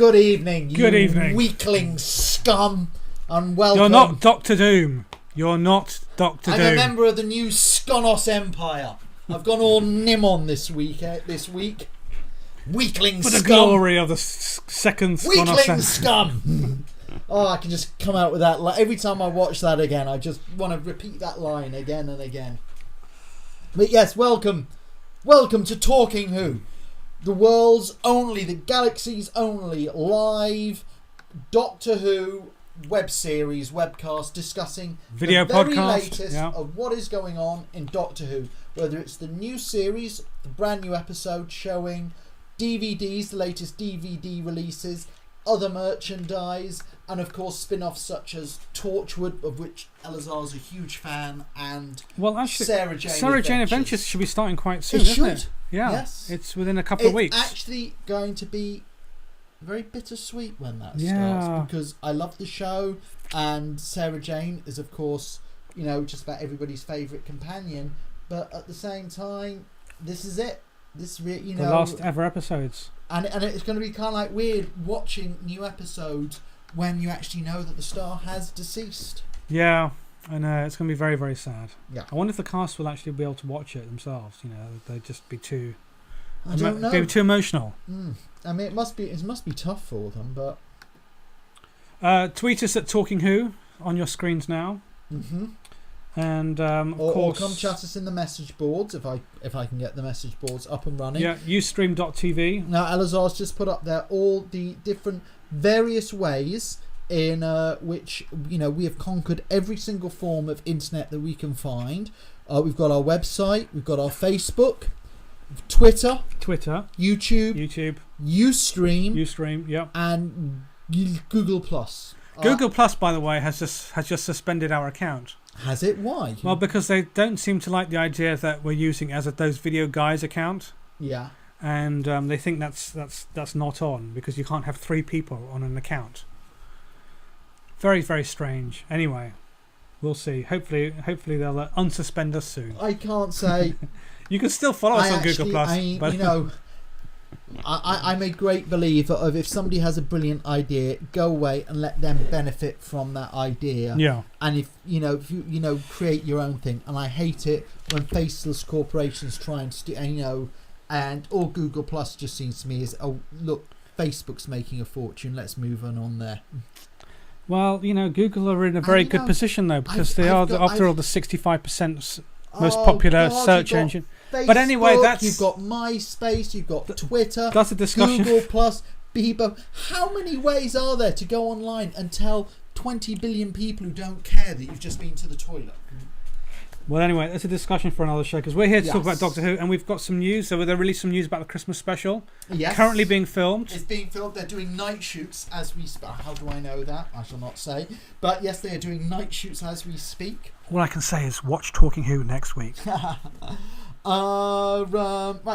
Good evening, Good evening. weakling scum, and welcome. You're not Doctor Doom. You're not Doctor Doom. I'm a member of the new Skonos Empire. I've gone all Nimon this week. Weakling For scum. the glory of the second Skonos Weakling scum. Oh, I can just come out with that. Every time I watch that again, I just want to repeat that line again and again. But yes, welcome to Talking Who, the world's only, the galaxy's only live Doctor Who web series, webcast discussing video the very podcast latest of what is going on in Doctor Who, whether it's the new series, the brand new episode showing DVDs, the latest DVD releases, other merchandise, and of course spin-offs such as Torchwood, of which Elisar's a huge fan, and Sarah Jane Adventures should be starting quite soon, isn't it? Yeah, yes. It's within a couple of weeks. It's actually going to be very bittersweet when that starts, because I love the show, and Sarah Jane is, of course, just about everybody's favourite companion, but at the same time, this is it. The last ever episodes. And it's going to be kind of like weird watching new episodes when you actually know that the star has deceased. Yeah, I know. It's going to be very, very sad. Yeah. I wonder if the cast will actually be able to watch it themselves. They'd just be too... I don't know. They'd be too emotional. I mean, it must be tough for them, but... Tweet us at Talking Who on your screens now. Mm-hmm. And of course, or come chat us in the message boards if I can get the message boards up and running. Yeah, Ustream.tv. Now Elisar's just put up there all the different various ways in which we have conquered every single form of internet that we can find. We've got our website, we've got our Facebook, Twitter, YouTube, Ustream, yeah, and Google Plus. Google Plus, by the way, has just suspended our account. Has it? Why? Well, because they don't seem to like the idea that we're using as those video guys account. Yeah. And they think that's not on, because you can't have 3 people on an account. Very, very strange. Anyway, we'll see. Hopefully they'll unsuspend us soon. I can't say. You can still follow us on Google Plus. But I'm a great believer of, if somebody has a brilliant idea, go away and let them benefit from that idea. Yeah. And if you create your own thing. And I hate it when faceless corporations try and and all Google Plus just seems to me is, oh look, Facebook's making a fortune. Let's move on there. Well, Google are in a very good position though, because they are after all the 65% most popular search engine. Facebook, but anyway, you've got MySpace, you've got Twitter, that's a discussion. Google Plus, Bebo. How many ways are there to go online and tell 20 billion people who don't care that you've just been to the toilet? Well, anyway, that's a discussion for another show, because we're here to talk about Doctor Who, and we've got some news. So they released some news about the Christmas special. Yes. Currently being filmed. It's being filmed. They're doing night shoots as we speak. How do I know that? I shall not say. But yes, they are doing night shoots as we speak. All I can say is watch Talking Who next week. Right,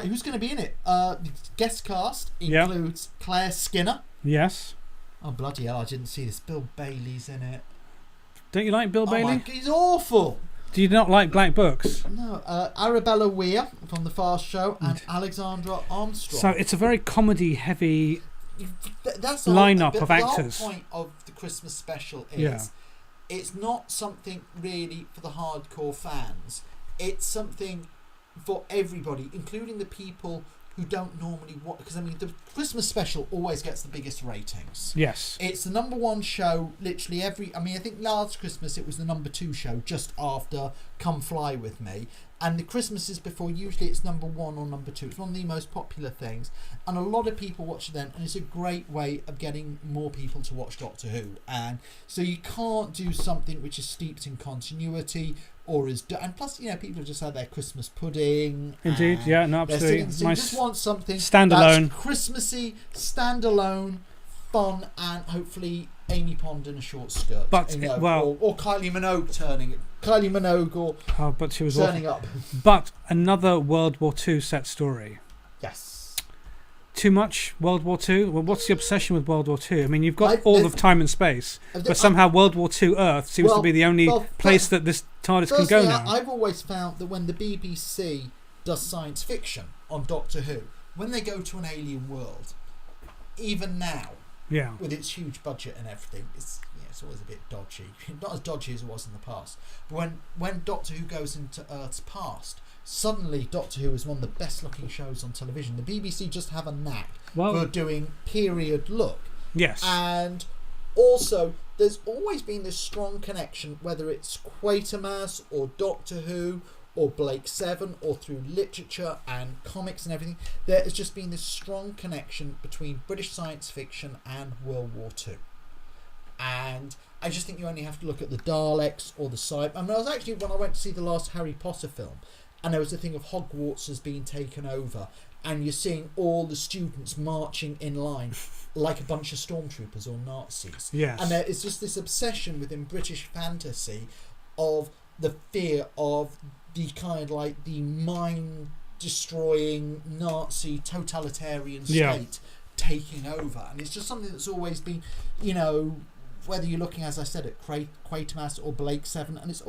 who's going to be in it? Guest cast includes Claire Skinner. Yes. Oh, bloody hell, I didn't see this. Bill Bailey's in it. Don't you like Bill Bailey? He's awful. Do you not like Black Books? No. Arabella Weir from The Fast Show and Alexandra Armstrong. So it's a very comedy-heavy lineup of actors. The whole point of the Christmas special is it's not something really for the hardcore fans. It's something for everybody, including the people who don't normally watch, because the Christmas special always gets the biggest ratings. Yes. It's the number 1 show literally I think last Christmas it was the number 2 show just after Come Fly With Me, and the Christmases before usually it's number 1 or number 2. It's one of the most popular things, and a lot of people watch it then, and it's a great way of getting more people to watch Doctor Who. And so you can't do something which is steeped in continuity, and plus, people have just had their Christmas pudding. Indeed, absolutely. So you just want something standalone, that's Christmassy, standalone, fun, and hopefully Amy Pond in a short skirt. But or Kylie Minogue, but she was turning up. But another World War II set story. Yes. Too much World War II? Well, what's the obsession with World War II? You've got all of time and space, but somehow World War II Earth seems to be the only place that this TARDIS can go now. I've always found that when the BBC does science fiction on Doctor Who, when they go to an alien world, even now, Yeah. with its huge budget and everything, it's always a bit dodgy. Not as dodgy as it was in the past. But when Doctor Who goes into Earth's past, suddenly Doctor Who is one of the best looking shows on television. The BBC just have a knack for doing period look. Yes. And also, there's always been this strong connection, whether it's Quatermass or Doctor Who or Blake Seven, or through literature and comics and everything. There has just been this strong connection between British science fiction and World War II. And I just think you only have to look at the Daleks or the Sci-fi. I mean, when I went to see the last Harry Potter film, and there was a thing of Hogwarts has been taken over, and you're seeing all the students marching in line like a bunch of stormtroopers or Nazis. Yes. And there is just this obsession within British fantasy of the fear of the kind of like the mind-destroying Nazi totalitarian state taking over. And it's just something that's always been, whether you're looking, as I said, at Quatermass or Blake Seven, and it's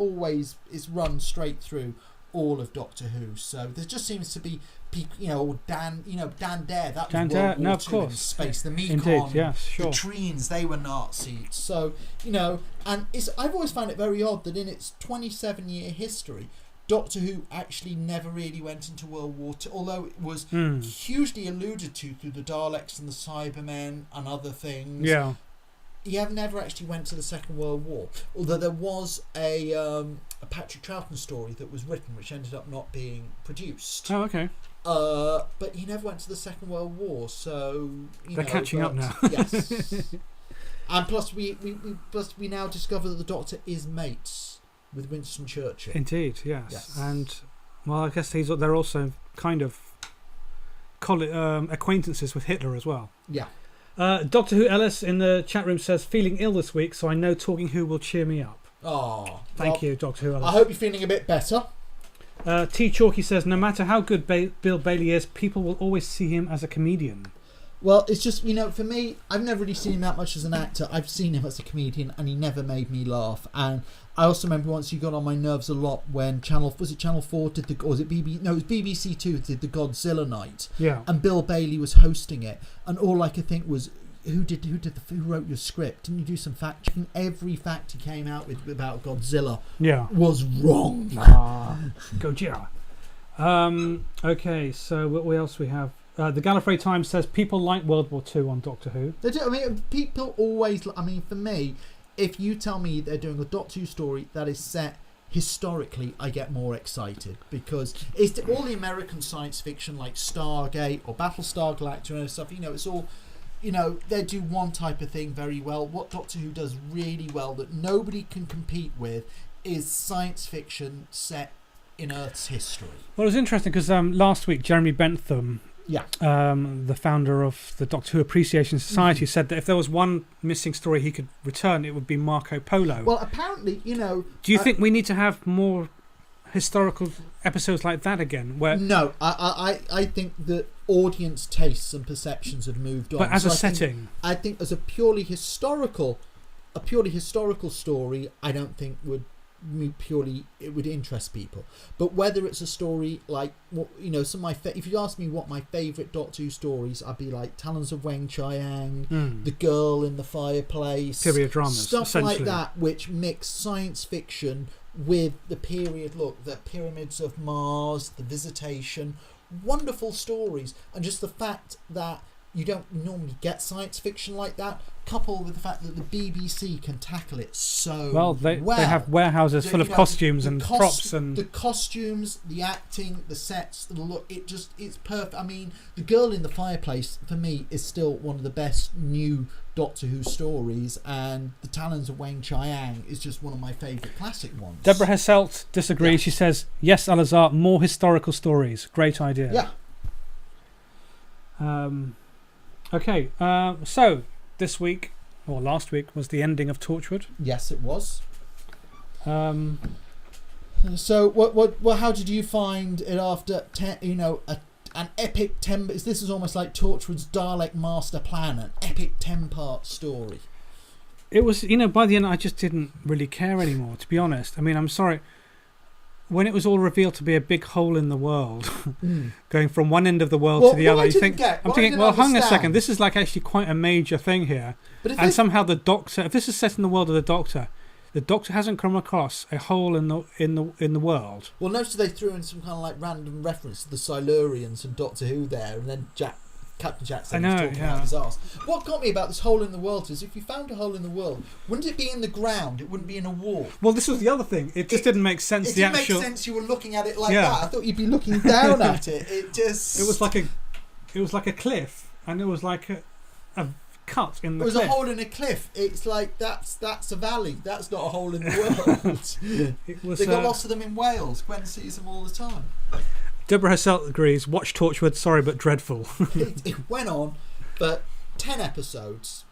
run straight through all of Doctor Who. So there just seems to be people, Dan Dare, that was World War II in space. The Mekong, the Treens, they were Nazis. So and I've always found it very odd that in its 27-year history, Doctor Who actually never really went into World War II, although it was hugely alluded to through the Daleks and the Cybermen and other things. Yeah. You never actually went to the Second World War, although there was a Patrick Troughton story that was written which ended up not being produced. Oh, okay. But he never went to the Second World War, so they're catching up now. Yes. And plus we now discover that the Doctor is mates with Winston Churchill. Indeed, yes. And well, I guess they're also kind of acquaintances with Hitler as well. Yeah. Doctor Who Ellis in the chat room says, feeling ill this week, so I know Talking Who will cheer me up. Oh, thank you, Doctor Who Ellis. I hope you're feeling a bit better. T. Chalky says, no matter how good Bill Bailey is, people will always see him as a comedian. Well, it's just, for me, I've never really seen him that much as an actor. I've seen him as a comedian, and he never made me laugh. And I also remember once he got on my nerves a lot when Channel 4 did it was BBC 2 did the Godzilla night. Yeah. And Bill Bailey was hosting it, and all I could think was, who wrote your script? Didn't you do some fact checking? Every fact he came out with about Godzilla was wrong. Godzilla. Okay, so what else we have? The Gallifrey Times says people like World War II on Doctor Who. They do. I mean, people always. I mean, for me, if you tell me they're doing a Doctor Who story that is set historically, I get more excited because it's all the American science fiction like Stargate or Battlestar Galactica and stuff. It's all. They do one type of thing very well. What Doctor Who does really well that nobody can compete with is science fiction set in Earth's history. Well, it was interesting because last week Jeremy Bentham, the founder of the Doctor Who Appreciation Society, said that if there was one missing story he could return, it would be Marco Polo. Well, apparently, Do you think we need to have more historical episodes like that again? No, I think that audience tastes and perceptions have moved on. But as a setting, I think as a purely historical story, I don't think would interest people. But whether it's a story like some of my if you ask me what my favourite Doctor Who stories, I'd be like Talons of Weng Chiang, The Girl in the Fireplace, period dramas, stuff like that, which mix science fiction with the period look, the Pyramids of Mars, the Visitation, wonderful stories, and just the fact that you don't normally get science fiction like that, coupled with the fact that the BBC can tackle it so well. They have warehouses full of costumes and props, and the costumes, the acting, the sets, the look. It's perfect. I mean, The Girl in the Fireplace for me is still one of the best new Doctor Who stories, and The Talons of Weng Chiang is just one of my favourite classic ones. Deborah Hesselt disagrees. Yeah. She says, yes, Elisar, more historical stories. Great idea. Yeah. Okay, so this week, or last week, was the ending of Torchwood. Yes, it was. So, what? How did you find it after an epic 10? This is almost like Torchwood's Dalek master plan, an epic 10-part story. It was, by the end, I just didn't really care anymore. To be honest, I mean, I'm sorry. when it was all revealed to be a big hole in the world, going from one end of the world to the other, I'm thinking, well, hang on a second, this is like actually quite a major thing here. And somehow the Doctor, if this is set in the world of the Doctor hasn't come across a hole in the world. Well, notice they threw in some kind of like random reference to the Silurians and Doctor Who there, and then Captain Jackson was talking about his arse. What got me about this hole in the world is if you found a hole in the world, wouldn't it be in the ground? It wouldn't be in a wall. Well, this was the other thing. It just didn't make sense. It didn't make sense you were looking at it like that. I thought you'd be looking down at it. It was like a cliff, and it was like a cut in the cliff. It was a hole in a cliff. It's like that's a valley. That's not a hole in the world. They got lots of them in Wales. Gwen sees them all the time. Deborah herself agrees. Watch Torchwood. Sorry, but dreadful. It went on for 10 episodes.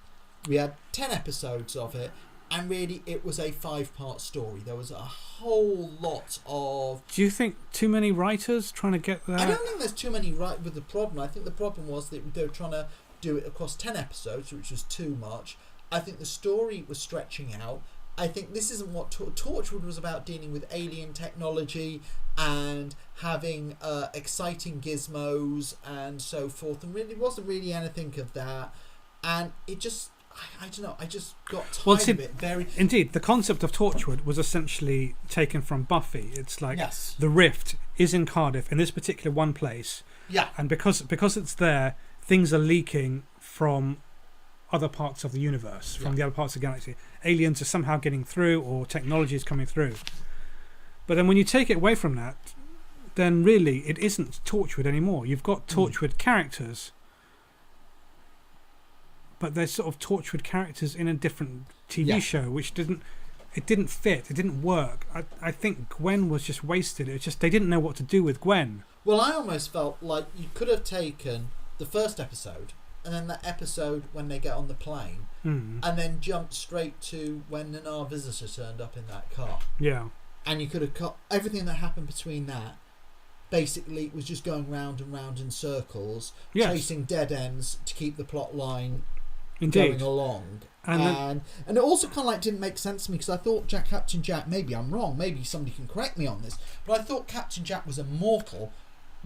We had 10 episodes of it, and really it was a 5-part story. There was a whole lot of... Do you think too many writers trying to get there? I don't think there's too many with the problem. I think the problem was that they were trying to do it across 10 episodes, which was too much. I think the story was stretching out. I think this isn't what Torchwood was about, dealing with alien technology and having exciting gizmos and so forth, and really wasn't really anything of that. And it just, I don't know, I just got tired of it. Indeed, the concept of Torchwood was essentially taken from Buffy. It's like the rift is in Cardiff, in this particular one place. Yeah. And because it's there, things are leaking from other parts of the universe, from the other parts of the galaxy. Aliens are somehow getting through, or technology is coming through. But then when you take it away from that, then really it isn't Torchwood anymore. You've got Torchwood characters, but they're sort of Torchwood characters in a different TV show, which didn't fit. It didn't work. I think Gwen was just wasted. It's just they didn't know what to do with Gwen. Well, I almost felt like you could have taken the first episode and then that episode when they get on the plane, and then jumped straight to when our visitor turned up in that car. Yeah. And you could have cut everything that happened between that. Basically, was just going round and round in circles, chasing dead ends to keep the plot line going along. And it also kind of like didn't make sense to me, because I thought Captain Jack, maybe I'm wrong, maybe somebody can correct me on this, but I thought Captain Jack was immortal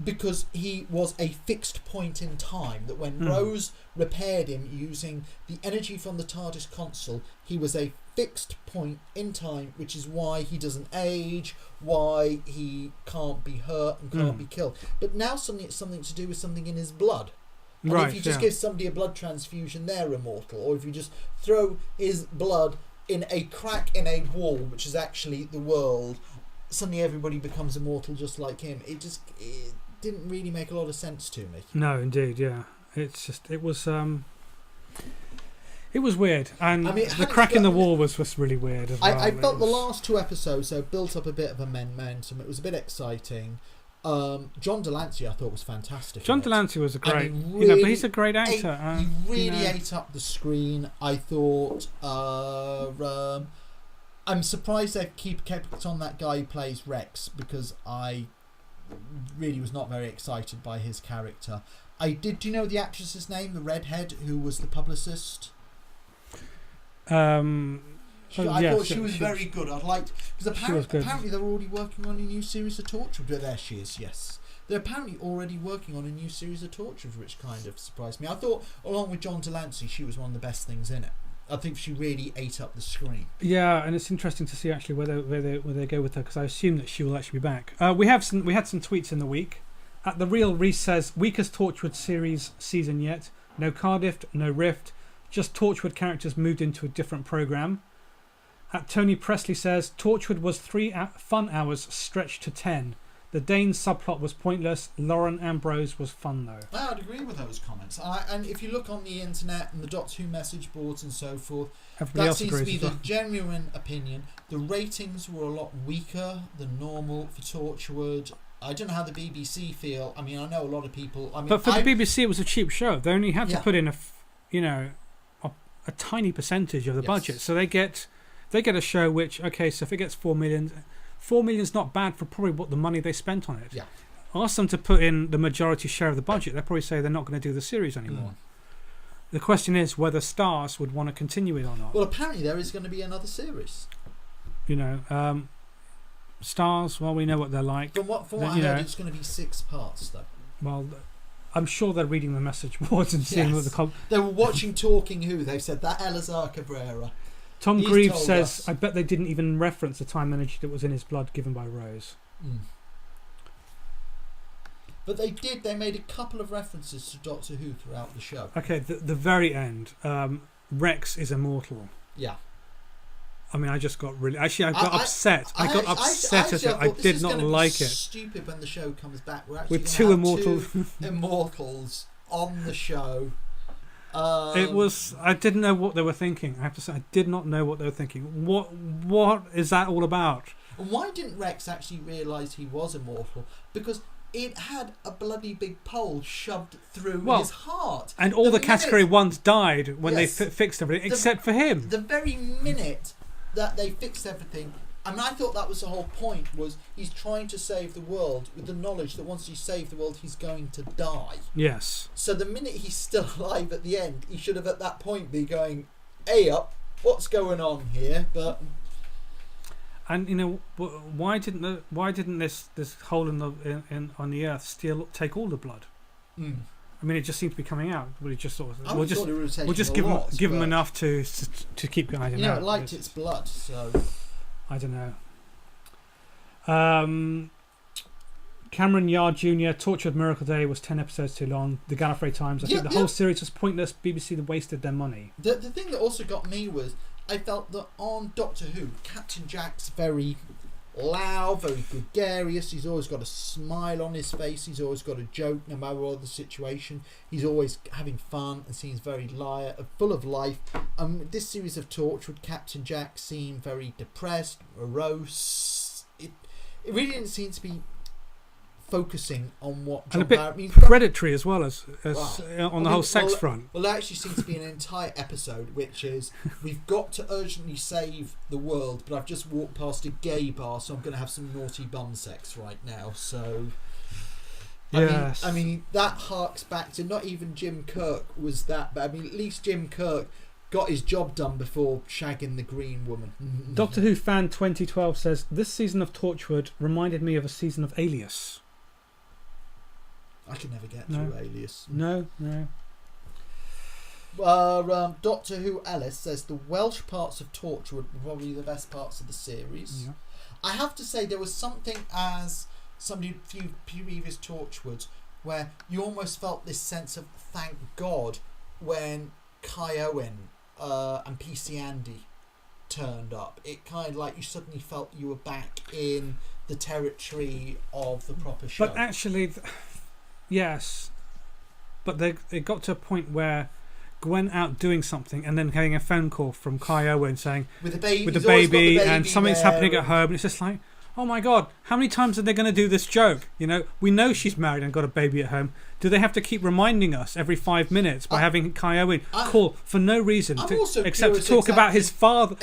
because he was a fixed point in time, that when Rose repaired him using the energy from the TARDIS console, he was a fixed point in time, which is why he doesn't age, why he can't be hurt and can't be killed. But now suddenly it's something to do with something in his blood. And if you just give somebody a blood transfusion, they're immortal. Or if you just throw his blood in a crack in a wall, which is actually the world, suddenly everybody becomes immortal just like him. It didn't really make a lot of sense to me. No, indeed, yeah. It was weird, and the crack in the wall was really weird as well. I felt the last 2 episodes built up a bit of a momentum. It was a bit exciting. John Delancey I thought was fantastic. John Delancey was a great, but he's a great actor. He really ate up the screen. I thought. I'm surprised they kept on that guy who plays Rex, because I really was not very excited by his character. Do you know the actress's name, the redhead who was the publicist? I thought she was very good. I'd liked, because apparently they're already working on a new series of Torchwood. There she is. Yes, they're apparently already working on a new series of Torchwood, which kind of surprised me. I thought, along with John Delancey, she was one of the best things in it. I think she really ate up the screen. Yeah, and it's interesting to see actually where they go with her, because I assume that she will actually be back. We had some tweets in the week. At the Real Reese says, weakest Torchwood series season yet. No Cardiff, no Rift. Just Torchwood characters moved into a different programme. At Tony Presley says, Torchwood was 3 fun hours stretched to 10. The Dane subplot was pointless. Lauren Ambrose was fun though. I'd agree with those comments. And if you look on the internet and the Doctor Who message boards and so forth, that seems to be the genuine opinion. The ratings were a lot weaker than normal for Torchwood. I don't know how the BBC feel. I mean, I know a lot of people. But for the BBC, it was a cheap show. They only had to put in a tiny percentage of the budget, so they get a show which, okay, so if it gets 4 million. 4 million is not bad for probably what the money they spent on it. Yeah. Ask them to put in the majority share of the budget. They'll probably say they're not going to do the series anymore. The question is whether Stars would want to continue it or not. Well, apparently there is going to be another series. stars. Well, we know what they're like. From what I heard, it's going to be 6 parts, though. Well, I'm sure they're reading the message boards and seeing what the they were watching Talking Who. They've said that Elisar Cabrera. Tom Greaves says, I bet they didn't even reference the time energy that was in his blood given by Rose. But they did. They made a couple of references to Doctor Who throughout the show. Okay, the very end. Rex is immortal. Yeah. I mean, I just got really... Actually, I got upset. I got upset at it. I did not like it. It's stupid when the show comes back. We're actually with two immortals on the show. It was... I didn't know what they were thinking. I have to say, I did not know what they were thinking. What is that all about? And why didn't Rex actually realise he was immortal? Because it had a bloody big pole shoved through his heart. And all the category ones died when they fixed everything, except for him. The very minute that they fixed everything, I mean, I thought that was the whole point, was he's trying to save the world with the knowledge that once he saved the world, he's going to die. Yes. So the minute he's still alive at the end, he should have at that point be going, hey up, what's going on here? But... And you know, why didn't this hole on the earth still take all the blood? I mean, it just seemed to be coming out. But it just sort of we'll just give them enough to keep going. I don't know. It liked its blood, so I don't know. Cameron Yard Jr. Torchwood Miracle Day was 10 episodes too long. The Gallifrey Times. I think the whole series was pointless. BBC had wasted their money. The thing that also got me was, I felt that on Doctor Who, Captain Jack's very loud, very gregarious. He's always got a smile on his face. He's always got a joke, no matter what the situation. He's always having fun and seems very full of life. This series of Torchwood, Captain Jack seemed very depressed, morose. It really didn't seem to be focusing on what John Barrett means. Predatory as well as on the whole sex front. Well, there actually seems to be an entire episode which is, we've got to urgently save the world, but I've just walked past a gay bar, so I'm going to have some naughty bum sex right now. So, I mean that harks back to, not even Jim Kirk was that bad. I mean, at least Jim Kirk got his job done before shagging the green woman. Doctor Who fan 2012 says, this season of Torchwood reminded me of a season of Alias. I can never get through Alias. No. Doctor Who Ellis says the Welsh parts of Torchwood were probably the best parts of the series. Yeah. I have to say, there was something as somebody viewed previous Torchwoods where you almost felt this sense of thank God when Kai Owen and PC Andy turned up. It kind of like you suddenly felt you were back in the territory of the proper show. But actually... Yes, but they got to a point where Gwen out doing something and then getting a phone call from Kai Owen saying with the baby and something's happening at home, and it's just like, oh my God, how many times are they going to do this joke? You know, we know she's married and got a baby at home. Do they have to keep reminding us every 5 minutes by having Kai Owen call for no reason except to talk about his father?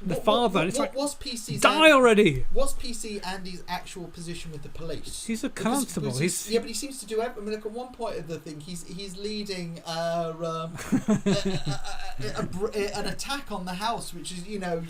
The father. What's PC's already. What's PC Andy's actual position with the police? He's a constable. But he seems to do everything. I mean, look, at one point of the thing, he's leading an attack on the house, which is, you know,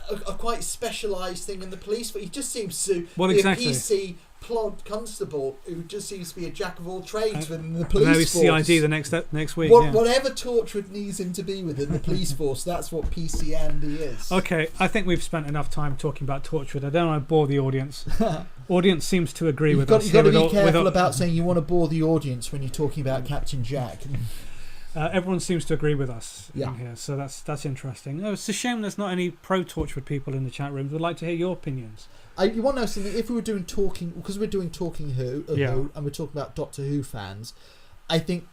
a quite specialised thing in the police. But he just seems to be a PC plod constable who just seems to be a jack of all trades within the police force. Now he's CID the next week. Whatever Torchwood needs him to be within the police force, that's what PC Andy is. Okay, I think we've spent enough time talking about Torchwood. I don't want to bore the audience. Audience seems to agree with us. You've got to be careful about saying you want to bore the audience when you're talking about Captain Jack. Everyone seems to agree with us in here, so that's interesting. Oh, it's a shame there's not any pro-Torchwood people in the chat room. We'd like to hear your opinions. You want to know something? If we were doing Talking, because we're doing Talking Who, and we're talking about Doctor Who fans, I think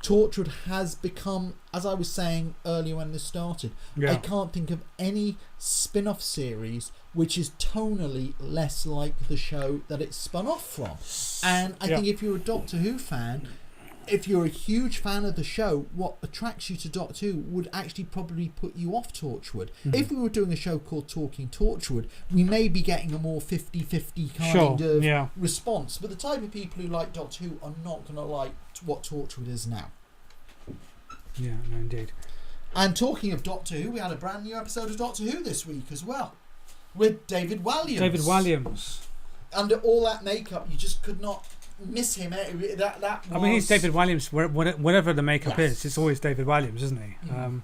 Torchwood has become, as I was saying earlier when this started, I can't think of any spin-off series which is tonally less like the show that it's spun off from. And I think if you're a Doctor Who fan, if you're a huge fan of the show, what attracts you to Doctor Who would actually probably put you off Torchwood. If we were doing a show called Talking Torchwood, we may be getting a more 50-50 kind of response. But the type of people who like Doctor Who are not going to like what Torchwood is now. Yeah, no, indeed. And talking of Doctor Who, we had a brand new episode of Doctor Who this week as well. with David Walliams. David Walliams. Under all that makeup, you just could not miss him. That was... I mean, he's David Walliams. Whatever the makeup Yes. is, it's always David Walliams, isn't he? Mm.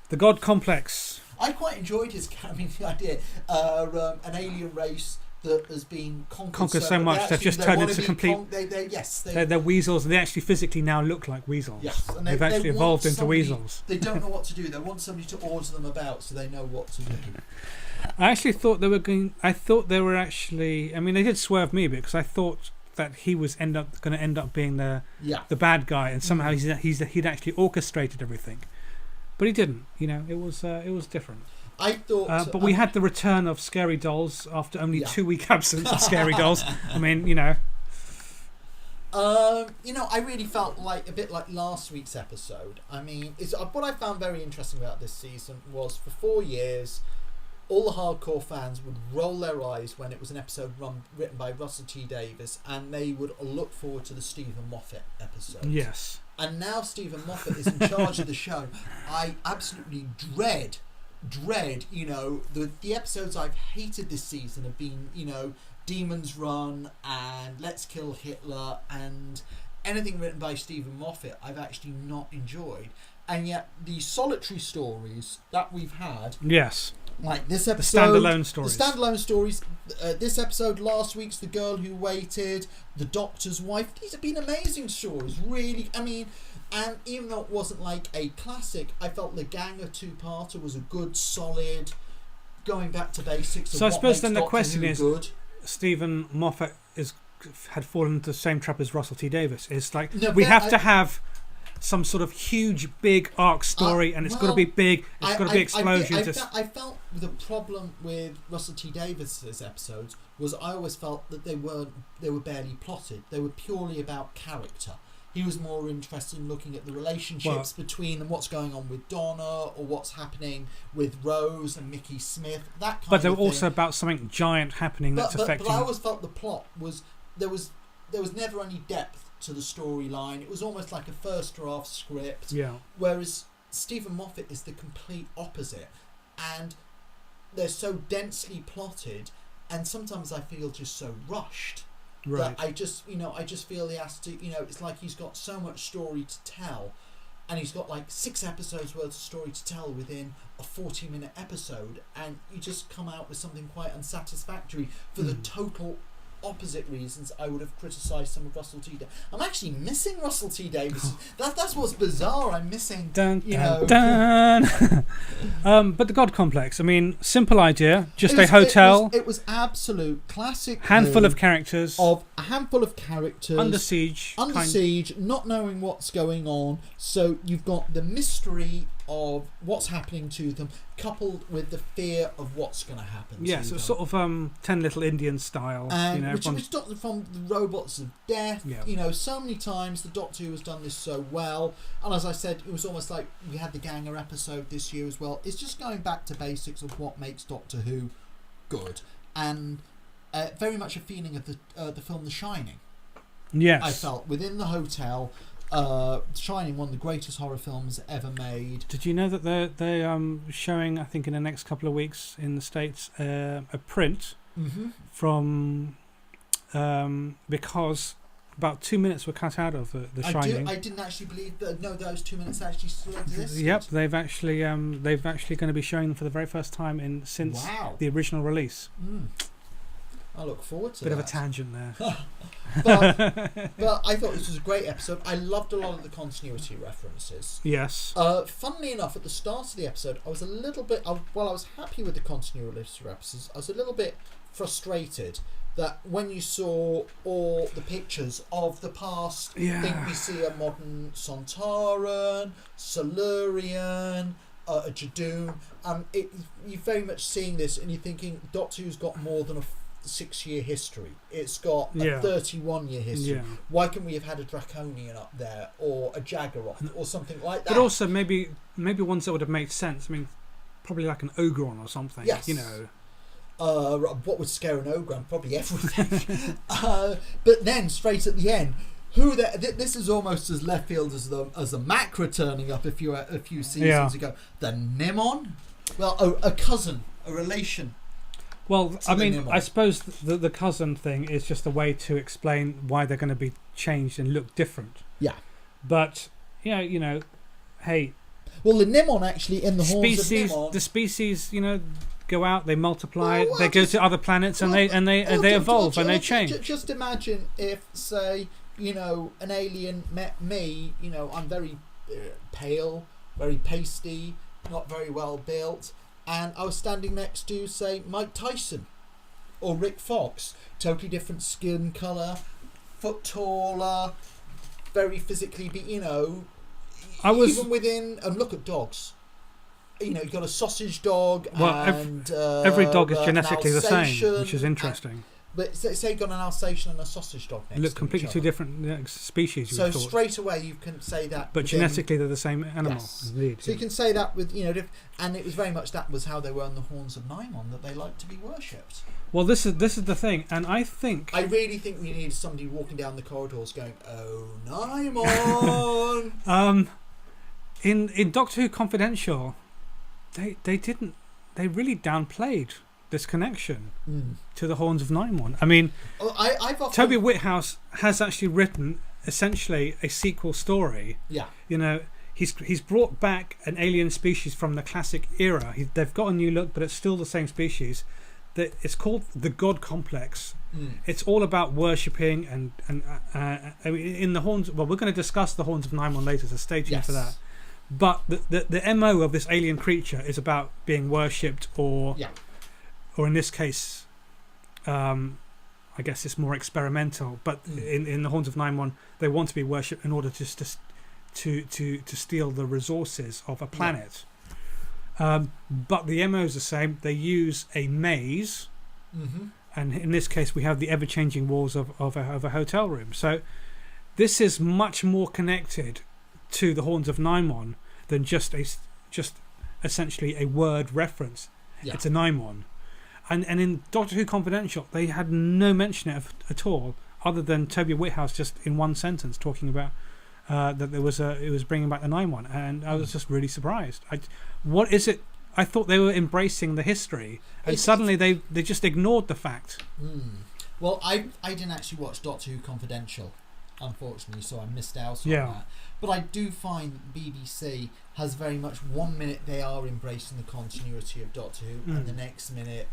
The God Complex. I quite enjoyed his. I mean, the idea, an alien race that has been conquered So much they've just turned into complete. They're weasels, and they actually physically now look like weasels. Yes, and they've actually evolved into somebody, weasels. They don't know what to do. They want somebody to order them about, so they know what to do. I actually thought they were going. I thought they were actually. I mean, they did swerve me because I thought that he was going to end up being the bad guy, and somehow he'd actually orchestrated everything, but he didn't. You know, it was different. I thought, but we had the return of Scary Dolls after only 2 week absence of Scary Dolls. I mean, you know. I really felt like a bit like last week's episode. I mean, what I found very interesting about this season was for 4 years, all the hardcore fans would roll their eyes when it was an episode written by Russell T Davies, and they would look forward to the Stephen Moffat episode. Yes. And now Stephen Moffat is in charge of the show. I absolutely dread, the episodes I've hated this season have been, Demon's Run and Let's Kill Hitler, and anything written by Stephen Moffat I've actually not enjoyed. And yet the solitary stories that we've had, yes, like this episode, the standalone stories, this episode, last week's The Girl Who Waited, The Doctor's Wife, these have been amazing stories, really. I mean, and even though it wasn't like a classic, I felt The Ganger two-parter was a good, solid, going back to basics. So I suppose then the question is, good. Stephen Moffat had fallen into the same trap as Russell T Davies. It's like we have to have some sort of huge, big arc story, and it's got to be big. It's got to be explosions. I felt the problem with Russell T Davies' episodes was I always felt that they were barely plotted. They were purely about character. He was more interested in looking at the relationships between them, what's going on with Donna, or what's happening with Rose and Mickey Smith, that kind of thing. But they were also about something giant happening that's affecting... But I always felt the plot was... There was never any depth to the storyline. It was almost like a first draft script. Yeah. Whereas Stephen Moffat is the complete opposite. And they're so densely plotted, and sometimes I feel just so rushed. Right. That I just feel he has to, it's like he's got so much story to tell, and he's got like 6 episodes worth of story to tell within a 40-minute episode, and you just come out with something quite unsatisfactory for the total opposite reasons I would have criticised some of Russell T Davies. I'm actually missing Russell T Davies. That's what's bizarre. I'm missing, dun. But the God Complex, I mean, simple idea, just a hotel. It was absolute classic. Handful of characters. Under siege, not knowing what's going on. So you've got the mystery of what's happening to them, coupled with the fear of what's going to happen. Yes, so sort of 10 Little Indians style. And which Doctor from the Robots of Death. Yeah. So many times the Doctor Who has done this so well. And as I said, it was almost like we had the Ganger episode this year as well. It's just going back to basics of what makes Doctor Who good, and very much a feeling of the film The Shining. Yes, I felt within the hotel. Shining, one of the greatest horror films ever made. Did you know that they're showing, I think in the next couple of weeks in the States, a print from because about 2 minutes were cut out of the Shining. I didn't actually believe that. No, those 2 minutes actually still exist. Yep, they've actually going to be showing them for the very first time since the original release. I look forward to Bit that. of a tangent there. but I thought this was a great episode. I loved a lot of the continuity references. Yes. Funnily enough, at the start of the episode, I was a little bit... While I was happy with the continuity references, I was a little bit frustrated that when you saw all the pictures of the past, I think we see a modern Sontaran, Silurian, a Jadoon. You're very much seeing this and you're thinking Doctor Who's got more than a 6-year history. It's got a 31-year history. Why couldn't we have had a Draconian up there, or a Jaggeroth, or something like that? But also maybe ones that would have made sense. I mean, probably like an Ogron or something. Yes. What would scare an Ogron? Probably everything. But then straight at the end, this is almost as left field as the Macra turning up a few seasons ago. The Nimon, well, a cousin, a relation Well, I mean, Nimon. I suppose the cousin thing is just a way to explain why they're going to be changed and look different. Yeah. But hey, well, the Nimon actually in the Horns of species, Nimon, the species, go out, they multiply, Well, they go to other planets, and they evolve and they change. Just imagine if, say, an alien met me. I'm very pale, very pasty, not very well built, and I was standing next to, say, Mike Tyson or Rick Fox, totally different skin colour, foot taller, very physically, even within, and look at dogs. You've got a sausage dog, and every dog is genetically the same, which is interesting. But say you've got an Alsatian and a sausage dog next to look completely two different species. So straight away you can say that. But genetically they're the same animal. Yes. Indeed. So you can say that with and it was very much that was how they were in the Horns of Nimon, that they liked to be worshipped. Well, this is the thing, and I really think we need somebody walking down the corridors going, "Oh, Nimon." In Doctor Who Confidential, they really downplayed this connection to the Horns of Nimon. I mean, Toby Whithouse has actually written essentially a sequel story. Yeah. He's brought back an alien species from the classic era. They've got a new look, but it's still the same species. It's called the God Complex. It's all about worshipping and I mean, in the Horns. Well, we're going to discuss the Horns of Nimon later, so stay tuned for that. But the MO of this alien creature is about being worshipped, or in this case, I guess it's more experimental. But in the Horns of Nimon, they want to be worshipped in order just to steal the resources of a planet. But the MO is the same. They use a maze, and in this case, we have the ever-changing walls of a hotel room. So this is much more connected to the Horns of Nimon than just essentially a word reference. It's a Nimon, and in Doctor Who Confidential they had no mention of it at all, other than Toby Whithouse just in one sentence talking about that it was bringing back the Nimon, and I was just really surprised. What is it? I thought they were embracing the history, and suddenly they just ignored the fact. Well, I didn't actually watch Doctor Who Confidential, unfortunately, so I missed out on that. But I do find BBC has very much 1 minute they are embracing the continuity of Doctor Who, and the next minute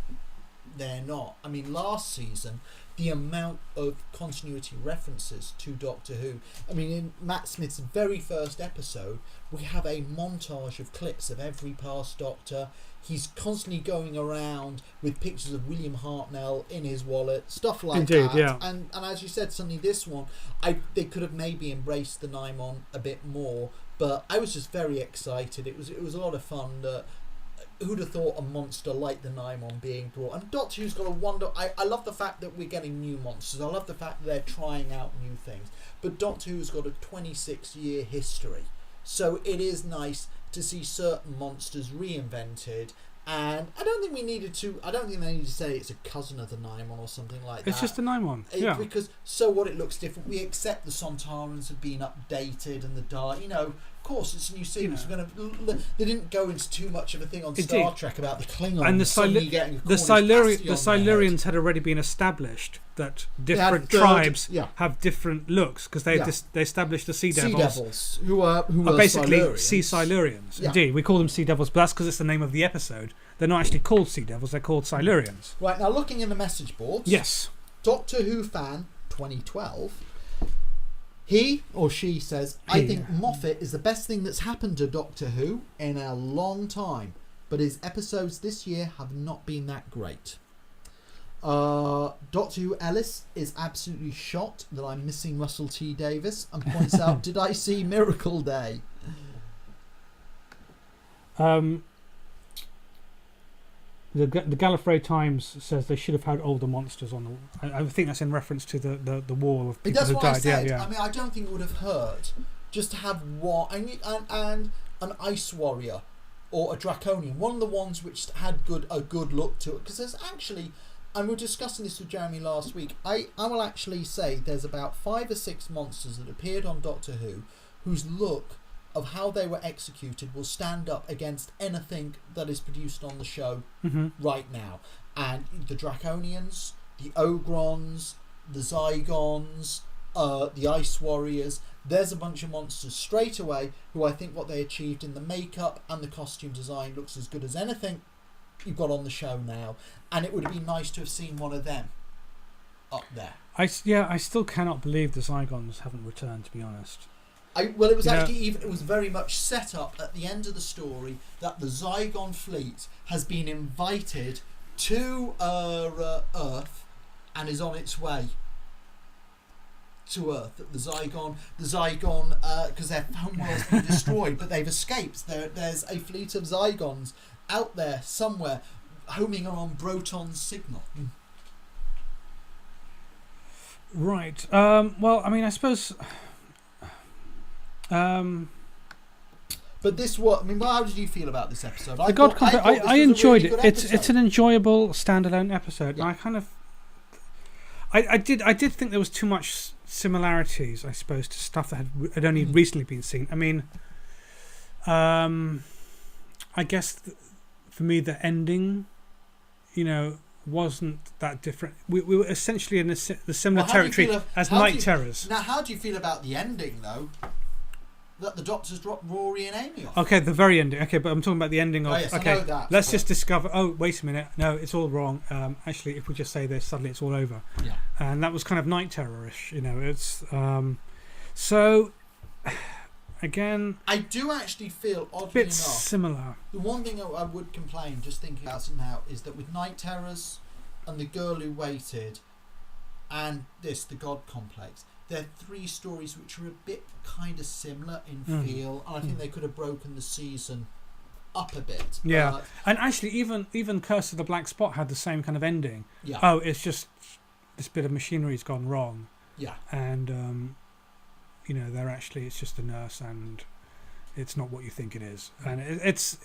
they're not. I mean, last season, the amount of continuity references to Doctor Who. I mean, in Matt Smith's very first episode, we have a montage of clips of every past Doctor. He's constantly going around with pictures of William Hartnell in his wallet, stuff like that. Yeah. And as you said, suddenly this one, they could have maybe embraced the Nimon a bit more. But I was just very excited. It was a lot of fun. Who'd have thought a monster like the Nimon being brought? And Doctor Who's got a wonder. I love the fact that we're getting new monsters. I love the fact that they're trying out new things. But Doctor Who's got a 26-year history. So it is nice to see certain monsters reinvented. And I don't think they need to say it's a cousin of the Nimon or something like that. It's just a Nimon. Because so what, it looks different. We accept the Sontarans have been updated and the Dark. Of course, it's a new series. They didn't go into too much of a thing on Star Trek about the Klingons. And the Silurians had already been established that different tribes have different looks, because they established the Sea Devils, who are basically Silurians. Sea Silurians. Yeah. Indeed, we call them Sea Devils, but that's because it's the name of the episode. They're not actually called Sea Devils; they're called Silurians. Right, now looking in the message boards. Yes. Doctor Who fan 2012. He or she says, I think Moffat is the best thing that's happened to Doctor Who in a long time, but his episodes this year have not been that great. Doctor Who Ellis is absolutely shocked that I'm missing Russell T Davies and points out, did I see Miracle Day? The Gallifrey Times says they should have had older monsters on the. I think that's in reference to the wall of people who died. I mean, I don't think it would have hurt just to have one and an Ice Warrior or a Draconian, one of the ones which had a good look to it. Because there's actually, and we were discussing this with Jeremy last week. I will actually say there's about 5 or 6 monsters that appeared on Doctor Who whose look of how they were executed will stand up against anything that is produced on the show right now. and the Draconians, the Ogrons, the Zygons, the Ice Warriors. There's a bunch of monsters straight away who I think what they achieved in the makeup and the costume design looks as good as anything you've got on the show now, and it would have been nice to have seen one of them up there. I still cannot believe the Zygons haven't returned, to be honest. It was very much set up at the end of the story that the Zygon fleet has been invited to Earth and is on its way to Earth. The Zygon, because their homeworld's been destroyed, but they've escaped. There's a fleet of Zygons out there somewhere, homing on Broton's signal. Right. Well, I mean, I suppose. But this, how did you feel about this episode? I enjoyed it. It's an enjoyable standalone episode. Yeah. And I did think there was too much similarities, I suppose, to stuff that had only recently been seen. I mean, I guess for me the ending, wasn't that different. We were essentially in the similar territory as Night Terrors. Now, how do you feel about the ending, though? That the Doctors dropped Rory and Amy off. Okay, the very ending. Okay, but I'm talking about the ending of. Yes, okay, I know that. Let's just discover. Oh, wait a minute. No, it's all wrong. Actually, if we just say this, suddenly it's all over. Yeah. And that was kind of Night Terror-ish. It's so. Again, I do actually feel oddly bit enough similar. The one thing I would complain, just thinking about it now, is that with Night Terrors and The Girl Who Waited and the God Complex, they're three stories which are a bit kind of similar in feel, and I think they could have broken the season up a bit. Yeah, and actually, even Curse of the Black Spot had the same kind of ending. Yeah. Oh, it's just this bit of machinery's gone wrong. Yeah. And it's just a nurse, and it's not what you think it is. And it's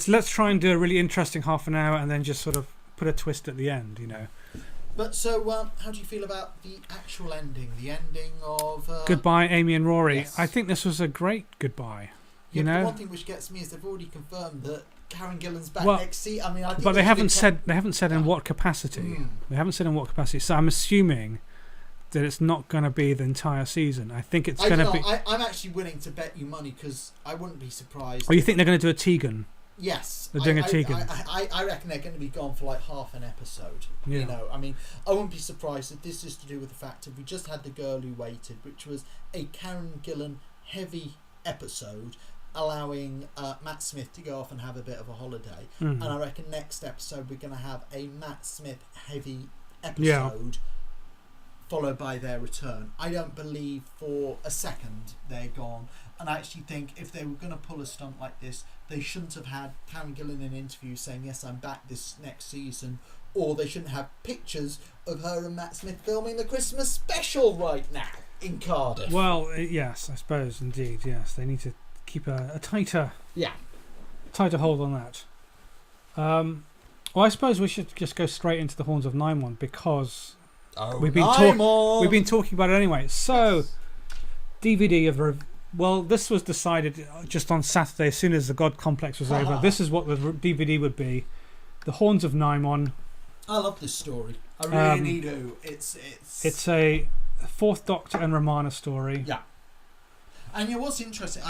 let's try and do a really interesting half an hour, and then just sort of put a twist at the end. But so, how do you feel about the actual ending? The ending of Goodbye, Amy and Rory. Yes. I think this was a great goodbye. The one thing which gets me is they've already confirmed that Karen Gillan's back next season. I mean, but they haven't said in what capacity. They haven't said in what capacity. So I'm assuming that it's not going to be the entire season. I think it's going to be. I'm actually willing to bet you money because I wouldn't be surprised. Oh, you think they're going to do a Tegan? Yes, they're doing a Tegan. I reckon they're going to be gone for like half an episode. Yeah. I mean, I wouldn't be surprised if this is to do with the fact that we just had The Girl Who Waited, which was a Karen Gillan heavy episode, allowing Matt Smith to go off and have a bit of a holiday. And I reckon next episode we're going to have a Matt Smith heavy episode. Followed by their return. I don't believe for a second they're gone, and I actually think if they were going to pull a stunt like this, they shouldn't have had Karen Gillan in an interview saying, yes, I'm back this next season, or they shouldn't have pictures of her and Matt Smith filming the Christmas special right now in Cardiff. Well, yes, I suppose, indeed, yes. They need to keep a tighter hold on that. Well, I suppose we should just go straight into the Horns of Nimon, because we've been talking about it anyway. So, yes. DVD of this was decided just on Saturday as soon as the God Complex was over. This is what the DVD would be: the Horns of Nimon. I love this story. I really do. It's a Fourth Doctor and Romana story. Yeah. And what's interesting,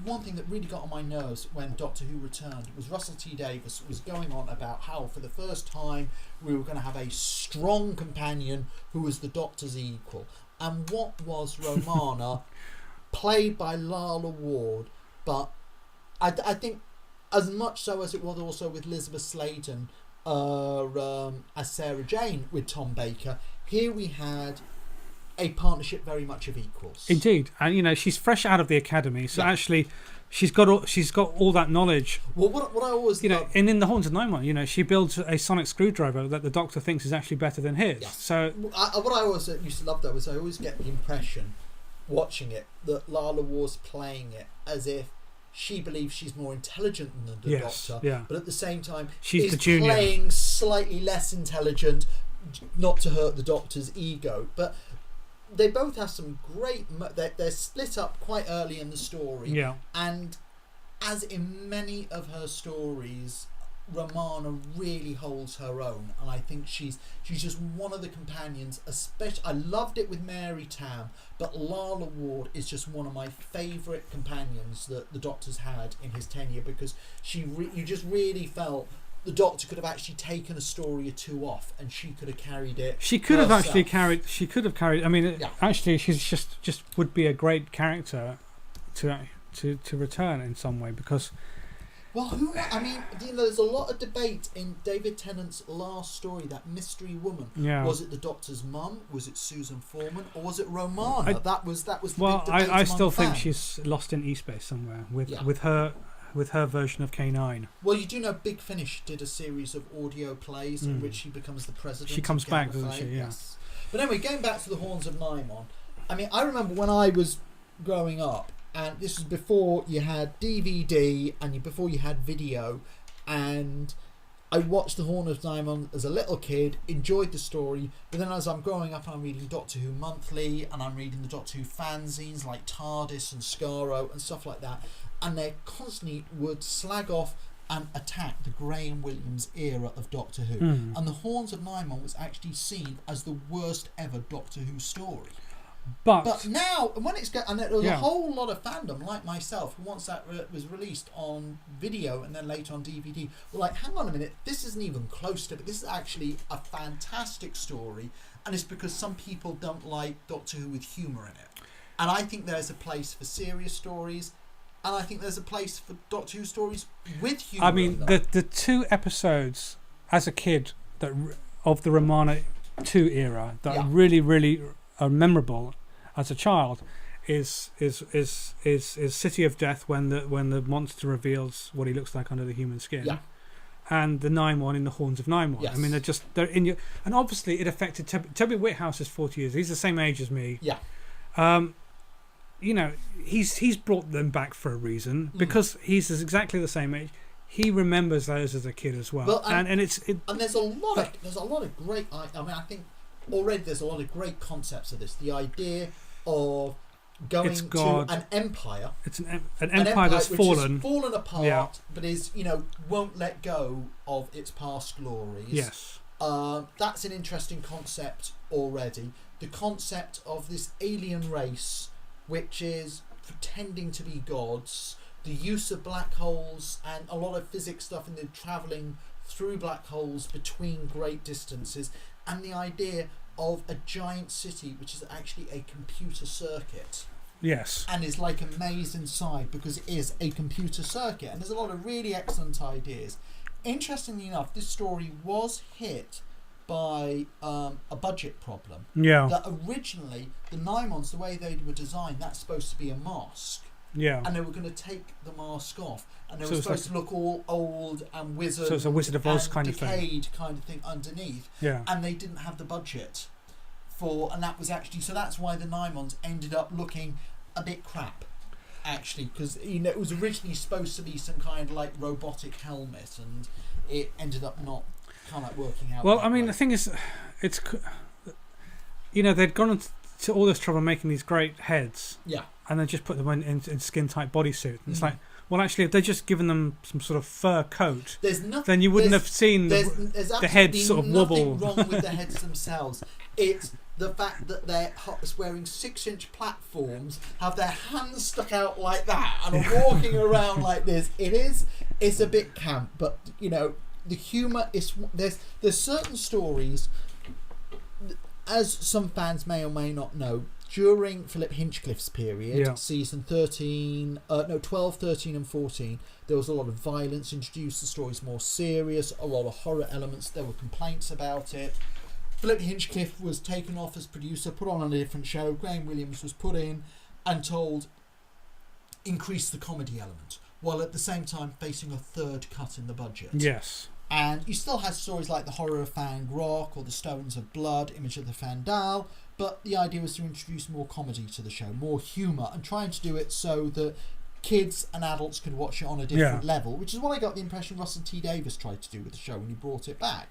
one thing that really got on my nerves when Doctor Who returned was Russell T Davies was going on about how for the first time we were going to have a strong companion who was the Doctor's equal. And what was Romana, played by Lala Ward, but I think as much so as it was also with Elizabeth Sladen as Sarah Jane with Tom Baker, here we had a partnership very much of equals. Indeed, and she's fresh out of the academy, so actually she's got all that knowledge. Well, what I always and in the Horns of Nimon, she builds a sonic screwdriver that the Doctor thinks is actually better than his. Yes. So what I always used to love though was I always get the impression watching it that Lala Ward's playing it as if she believes she's more intelligent than the Doctor, but at the same time she's the junior, playing slightly less intelligent, not to hurt the Doctor's ego, but. They both have some great. They're split up quite early in the story, and as in many of her stories, Romana really holds her own, and I think she's just one of the companions. Especially, I loved it with Mary Tam, but Lala Ward is just one of my favourite companions that the Doctor's had in his tenure, because you just really felt the Doctor could have actually taken a story or two off, and she could have carried it. She could have herself. actually carried. She could have carried. I mean, Yeah. actually, she's just would be a great character to return in some way, because. Well, there's a lot of debate in David Tennant's last story, that mystery woman. Yeah. Was it the Doctor's mum? Was it Susan Foreman? Or was it Romana? That was the Well, big debate I still among think fans. she's lost in E-space somewhere with Yeah. with her version of K9. Well, you do know Big Finish did a series of audio plays in which she becomes the president. She comes of back, Gallifrey. doesn't she? Yeah. Yes. But anyway, going back to the Horns of Nimon, I mean, I remember when I was growing up, and this was before you had DVD and before you had video, and I watched the Horn of Nimon as a little kid, enjoyed the story, but then as I'm growing up, I'm reading Doctor Who Monthly, and I'm reading the Doctor Who fanzines like TARDIS and Skaro and stuff like that, and they constantly would slag off and attack the Graham Williams era of Doctor Who. And the Horns of Nimon was actually seen as the worst ever Doctor Who story. But now, when it's and there was a whole lot of fandom like myself who, once that was released on video and then later on DVD, were like, hang on a minute, this isn't even close to it. This is actually a fantastic story, and it's because some people don't like Doctor Who with humour in it. And I think there's a place for serious stories, and I think there's a place for Doctor Who stories with humour. I mean, the 2 episodes as a kid of the Romana 2 era that really are memorable as a child is City of Death, when the monster reveals what he looks like under the human skin, and the Nimon in the Horns of Nimon. Yes. I mean, they're in your, and obviously it affected Toby Whithouse is 40 years. He's the same age as me. Yeah. You know, he's brought them back for a reason, because he's exactly the same age. He remembers those as a kid as well, and there's a lot of great. I mean, I think already there's a lot of great concepts of this. The idea of going to an empire. It's an empire that's fallen apart, but won't let go of its past glories. Yes. That's an interesting concept already. The concept of this alien race, which is pretending to be gods. The use of black holes and a lot of physics stuff, and the travelling through black holes between great distances, and the idea of a giant city which is actually a computer circuit. Yes. And is like a maze inside because it is a computer circuit. And there's a lot of really excellent ideas. Interestingly enough, this story was hit by a budget problem. Yeah. That originally, the Nimons, the way they were designed, that's supposed to be a mask. Yeah. And they were going to take the mask off, and they were supposed to look all old and wizard. So it's a Wizard of Oz kind of thing. Decayed kind of thing underneath. Yeah. And they didn't have the budget and that was actually, so that's why the Nimons ended up looking a bit crap, actually, because it was originally supposed to be some kind of like robotic helmet, and it ended up not kind of working out. Well, I mean, the thing is, it's they'd gone to all this trouble making these great heads. Yeah. And then just put them in skin-tight bodysuit. It's like, well, actually, if they'd just given them some sort of fur coat, then you wouldn't have seen the heads sort of wobble. There's nothing wrong with the heads themselves. It's the fact that they're wearing 6-inch platforms, have their hands stuck out like that, and are walking around like this. It's a bit camp, but, the humour is... There's certain stories, as some fans may or may not know, during Philip Hinchcliffe's period, season 12, 13 and 14, there was a lot of violence introduced, the story's more serious, a lot of horror elements, there were complaints about it. Philip Hinchcliffe was taken off as producer, put on a different show, Graham Williams was put in and told, increase the comedy element, while at the same time facing a third cut in the budget. Yes. And you still had stories like The Horror of Fang Rock or The Stones of Blood, Image of the Fandal, but the idea was to introduce more comedy to the show, more humour, and trying to do it so that kids and adults could watch it on a different level, which is what I got the impression Russell T Davies tried to do with the show when he brought it back.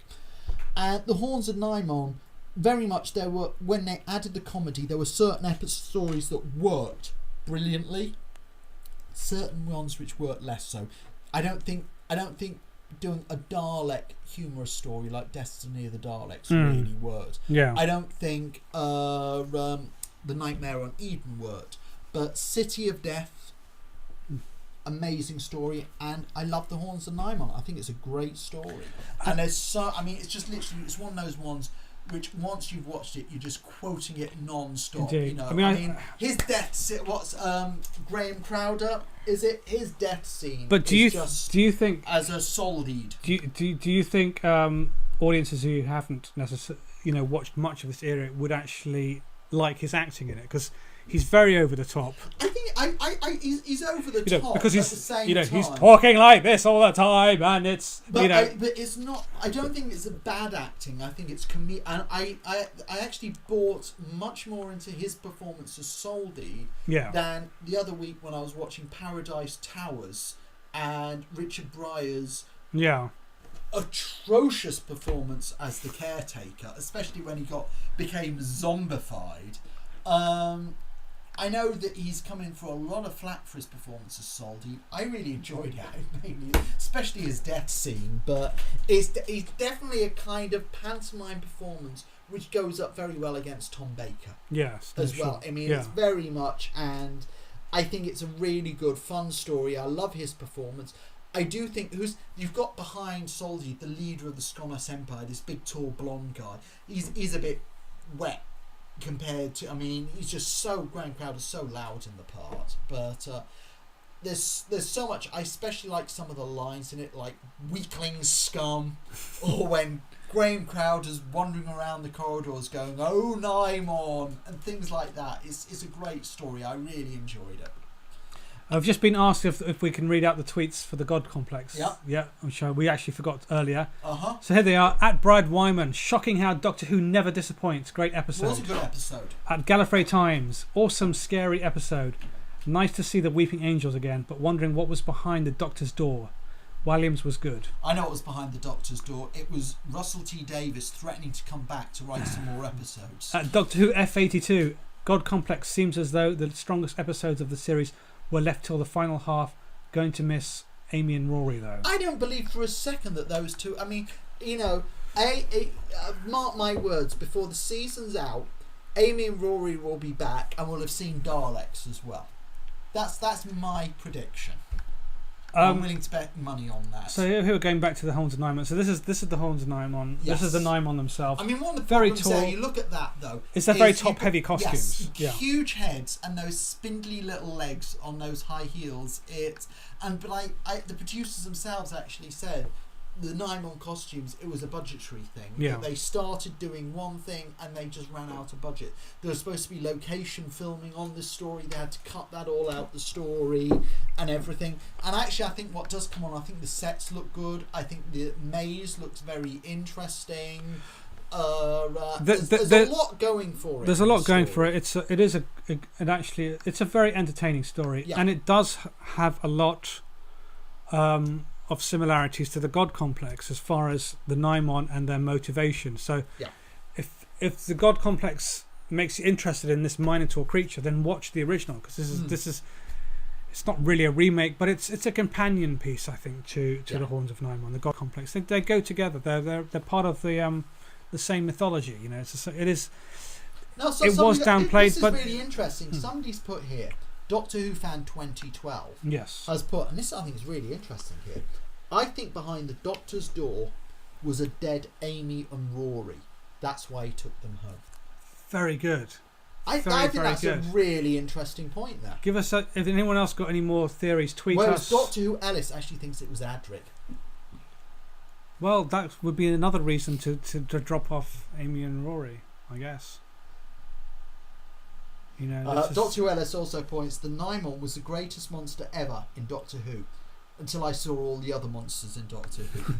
And The Horns of Nimon, very much when they added the comedy, there were certain stories that worked brilliantly, certain ones which worked less so. I don't think doing a Dalek humorous story like Destiny of the Daleks really worked. Yeah. I don't think The Nightmare on Eden worked, but City of Death, amazing story, and I love the Horns of Nimon. I think it's a great story, and there's it's just literally, it's one of those ones which once you've watched it, you're just quoting it non-stop. Indeed. You know, I mean, his death scene. What's Graham Crowder? Is it his death scene? But do you think as a soul lead? Do you think audiences who haven't necessarily watched much of this era would actually like his acting in it? Because he's very over the top. I think he's over the top because at the same time. He's talking like this all the time, and it's but it's not. I don't think it's a bad acting. I think it's and I actually bought much more into his performance as Soldy than the other week when I was watching Paradise Towers and Richard Breyer's atrocious performance as the caretaker, especially when he became zombified. I know that he's come in for a lot of flack for his performance as Soldy. I really enjoyed it, especially his death scene, but it's definitely a kind of pantomime performance which goes up very well against Tom Baker. Yes, as well. I mean, it's very much, and I think it's a really good, fun story. I love his performance. I do think you've got behind Soldy, the leader of the Skonos Empire, this big, tall, blonde guy. He's a bit wet compared to, he's just Graham Crowder's so loud in the part, but there's so much. I especially like some of the lines in it, like weakling scum, or when Graham Crowder's wandering around the corridors going, "Oh, Nimon," and things like that. It's a great story. I really enjoyed it. I've just been asked if we can read out the tweets for the God Complex. Yeah, which we actually forgot earlier. So here they are. At Brad Wyman, shocking how Doctor Who never disappoints. Great episode. It was a good episode. At Gallifrey Times, awesome, scary episode. Nice to see the Weeping Angels again, but wondering what was behind the Doctor's door. Williams was good. I know what was behind the Doctor's door. It was Russell T Davies threatening to come back to write some more episodes. At Doctor Who F82, God Complex seems as though the strongest episodes of the series were left till the final half. Going to miss Amy and Rory though. I don't believe for a second that those two. Mark my words. Before the season's out, Amy and Rory will be back, and we'll have seen Daleks as well. That's my prediction. I'm willing to bet money on that. So here we're going back to the Horns of Nimon. So this is the Horns of Nimon. Yes. This is the Nimon themselves. One of the very problems tall. there, you look at that though. It's their very top-heavy costumes. Yes, huge heads and those spindly little legs on those high heels. The producers themselves actually said the Nimon costumes, it was a budgetary thing. Yeah. They started doing one thing and they just ran out of budget. There was supposed to be location filming on this story. They had to cut that all out, the story and everything. And actually, I think what does come on, I think the sets look good. I think the maze looks very interesting. There's a lot going for it. There's a lot going for it. It's a very entertaining story, and it does have a lot of similarities to the God Complex as far as the Nimon and their motivation. So if the God Complex makes you interested in this Minotaur creature, then watch the original, because this is it's not really a remake, but it's a companion piece, I think, to the Horns of Nimon, the God Complex. They go together. They're part of the same mythology. It is. No, it was downplayed, this is but really interesting. Somebody's put here, Doctor Who fan 2012. Yes. Has put, and this I think is really interesting here. I think behind the Doctor's door was a dead Amy and Rory. That's why he took them home. Very good. I think that's a really interesting point there. Give us if anyone else got any more theories, tweet us. Doctor Who Ellis actually thinks it was Adric. Well, that would be another reason to drop off Amy and Rory, I guess. Doctor Who Ellis also points the Nimon was the greatest monster ever in Doctor Who, until I saw all the other monsters in Doctor Who.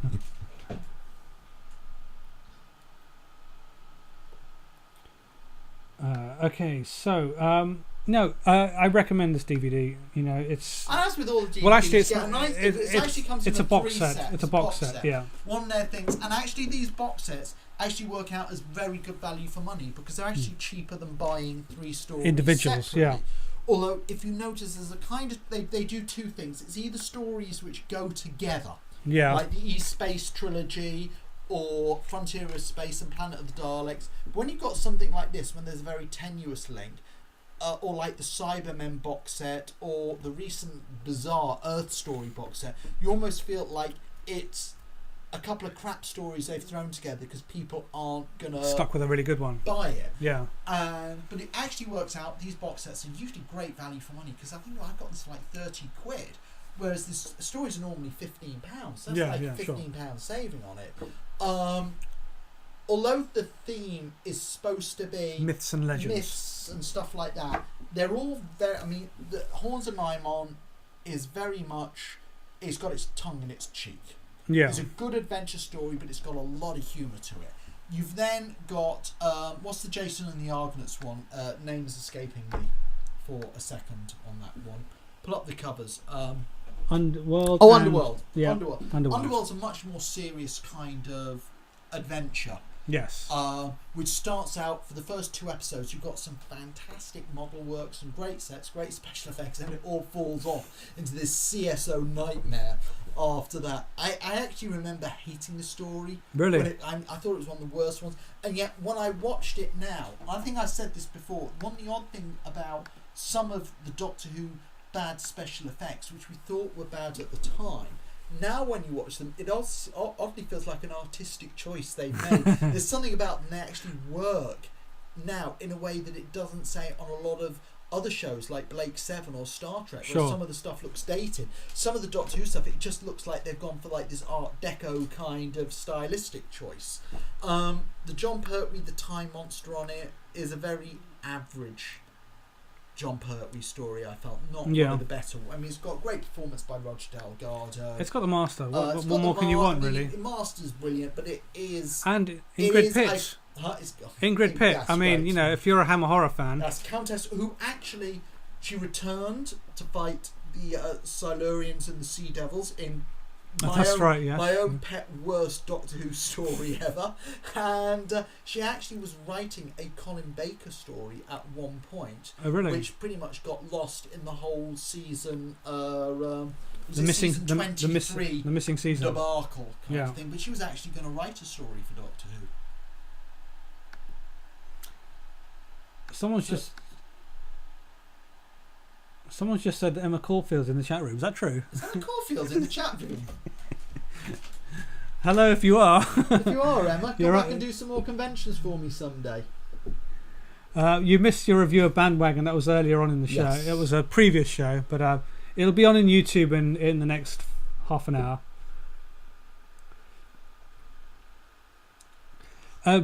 Okay, so I recommend this DVD. It's. And as with all the DVDs, well, actually, it actually comes in a box set. It's a box set. Yeah. One of their things, and actually these box sets actually work out as very good value for money, because they're actually cheaper than buying 3 stories individuals. Separately. Yeah. Although, if you notice, there's a kind of they do 2 things. It's either stories which go together, Yeah. Like the East Space trilogy or Frontier of Space and Planet of the Daleks. But when you've got something like this, when there's a very tenuous link, or like the Cybermen box set or the recent bizarre Earth Story box set, you almost feel like it's a couple of crap stories they've thrown together because people aren't gonna stuck with a really good one. Buy it. Yeah. But it actually works out. These box sets are usually great value for money because I think I got this for like 30 quid, whereas this stories are normally £15. That's like £15 saving on it. Although the theme is supposed to be myths and legends, myths and stuff like that, they're all very. I mean, the Horns of Nimon is very much. It's got its tongue in its cheek. Yeah. It's a good adventure story, but it's got a lot of humour to it. You've then got what's the Jason and the Argonauts one? Name's escaping me for a second on that one. Pull up the covers. Underworld. Underworld. Yeah. Underworld. Underworld. Underworld's a much more serious kind of adventure. Yes. Which starts out, for the first 2 episodes, you've got some fantastic model work, some great sets, great special effects, and it all falls off into this CSO nightmare after that. I actually remember hating the story. Really? I thought it was one of the worst ones. And yet, when I watched it now, I think I said this before, the odd thing about some of the Doctor Who bad special effects, which we thought were bad at the time, now when you watch them, it also oddly feels like an artistic choice they've made. There's something about them that actually work now in a way that it doesn't say on a lot of other shows like Blake 7 or Star Trek, where some of the stuff looks dated. Some of the Doctor Who stuff, it just looks like they've gone for like this Art Deco kind of stylistic choice. The John Pertwee, the Time Monster on it, is a very average John Pertwee story. I felt not one of the better. I mean, it's got a great performance by Roger Delgado. It's got the Master. What more can you want, really? The Master's brilliant, but it is. And Ingrid Pitt. Ingrid Pitt. I mean, great. You know, if you're a Hammer horror fan, that's Countess, who actually she returned to fight the Silurians and the Sea Devils in. My own pet worst Doctor Who story ever, and she actually was writing a Colin Baker story at one point, which pretty much got lost in the whole season. The missing season debacle kind of thing. But she was actually going to write a story for Doctor Who. Someone's just said that Emma Caulfield's in the chat room. Is that true? Is Emma Caulfield's in the chat room? Hello, if you are. If you are, Emma, come back and do some more conventions for me someday. You missed your review of Bandwagon. That was earlier on in the show. Yes. It was a previous show, but it'll be on YouTube in the next half an hour.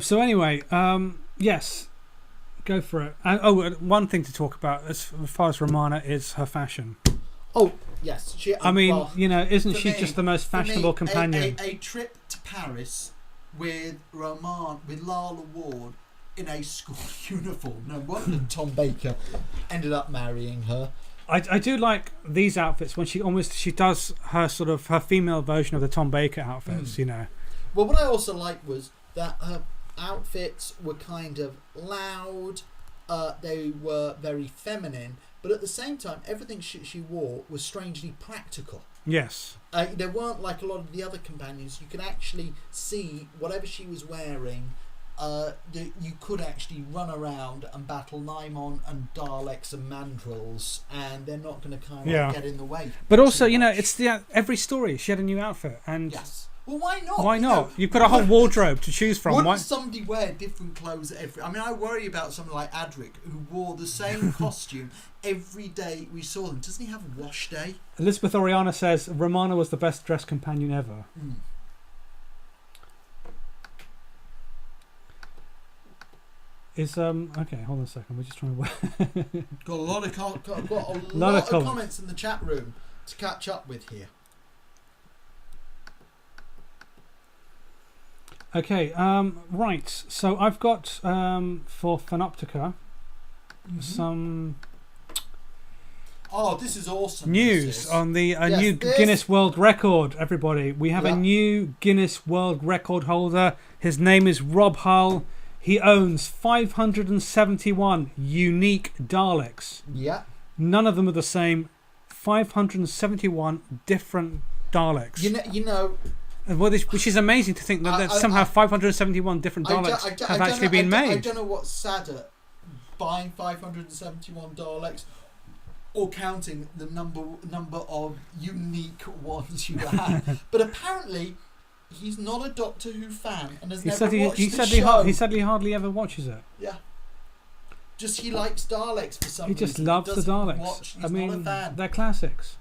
So anyway, yes. Go for it. One thing to talk about as far as Romana is her fashion. Oh, yes. Isn't she just the most fashionable companion? A trip to Paris with Lala Ward in a school uniform. No wonder Tom Baker ended up marrying her. I do like these outfits when she does her sort of her female version of the Tom Baker outfits, you know. Well, what I also liked was that her outfits were kind of loud, they were very feminine, but at the same time everything she wore was strangely practical. Yes. There weren't like a lot of the other companions. You could actually see whatever she was wearing, you could actually run around and battle Nimon and Daleks and Mandrills, and they're not going to kind of get in the way. But also, it's every story she had a new outfit, and yes. Well, why not? Why not? You've got a whole wardrobe to choose from. Wouldn't somebody wear different clothes every... I mean, I worry about someone like Adric, who wore the same costume every day we saw them. Doesn't he have a wash day? Elizabeth Oriana says Romana was the best dressed companion ever. Is okay, hold on a second. We're just trying to got a lot of comments in the chat room to catch up with here. Okay, right. So I've got for Phanoptica some this is awesome news on the new Guinness World Record. Everybody, we have a new Guinness World Record holder. His name is Rob Hull. He owns 571 unique Daleks. Yeah. None of them are the same. 571 different Daleks. You know. Which is amazing to think that somehow 571 different Daleks have actually been made. I don't know what's sadder, buying 571 Daleks or counting the number of unique ones you have. But apparently, he's not a Doctor Who fan and has never watched the show. He said he hardly ever watches it. Yeah. Just he likes Daleks for some reason. He just loves the Daleks. He's not a fan. They're classics.